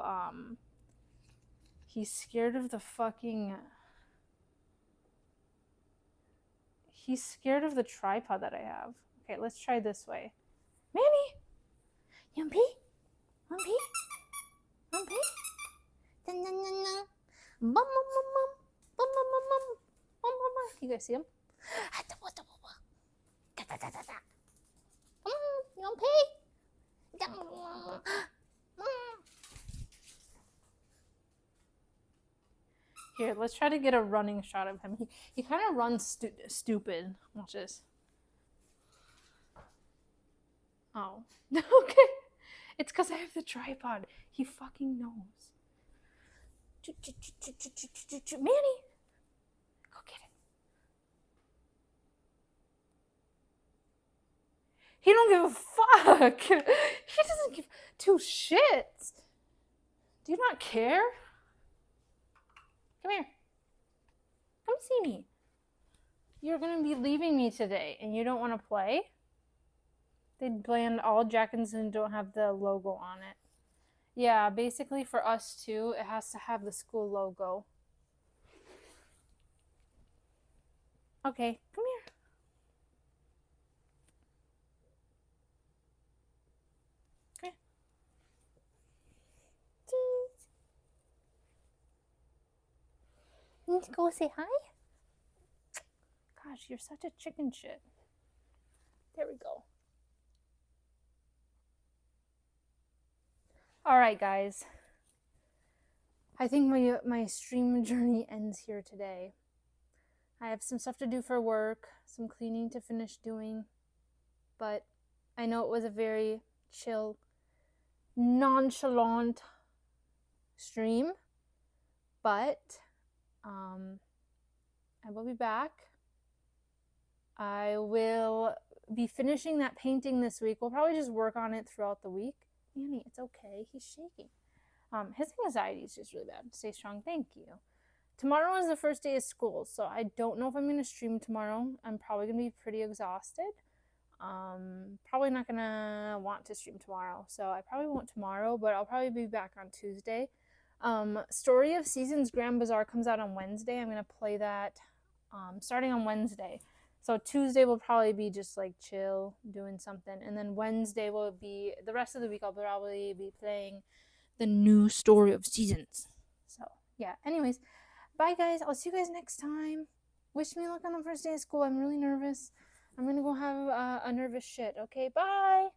the fucking... He's scared of the tripod that I have. Okay, let's try this way. Manny! You want to pee? Want to pee? Want to pee? Dun, dun, dun, dun. Bum, bum, bum, bum. Bum, bum, bum, bum. Bum, bum, bum. You guys see him? You want to pee? Here, let's try to get a running shot of him. He kind of runs stupid. Watch this. Oh. Okay. It's because I have the tripod. He fucking knows. Manny! Go get it. He don't give a fuck. He doesn't give two shits. Do you not care? Come here. Come see me. You're going to be leaving me today and you don't want to play? They banned all Jackins and don't have the logo on it. Yeah, basically for us too, it has to have the school logo. Okay, come here. Come here. Cheese. You need to go say hi? Gosh, you're such a chicken shit. There we go. All right, guys. I think my stream journey ends here today. I have some stuff to do for work, some cleaning to finish doing, but I know it was a very chill, nonchalant stream, but I will be back. I will be finishing that painting this week. We'll probably just work on it throughout the week. Manny, it's okay. He's shaking. His anxiety is just really bad. Stay strong. Thank you. Tomorrow is the first day of school, so I don't know if I'm going to stream tomorrow. I'm probably going to be pretty exhausted. Probably not going to want to stream tomorrow, so I probably won't tomorrow, but I'll probably be back on Tuesday. Story of Seasons Grand Bazaar comes out on Wednesday. I'm going to play that starting on Wednesday. So Tuesday will probably be just like chill, doing something. And then Wednesday will be, the rest of the week I'll probably be playing the new Story of Seasons. So, yeah. Anyways, bye guys. I'll see you guys next time. Wish me luck on the first day of school. I'm really nervous. I'm gonna go have a nervous shit. Okay, bye.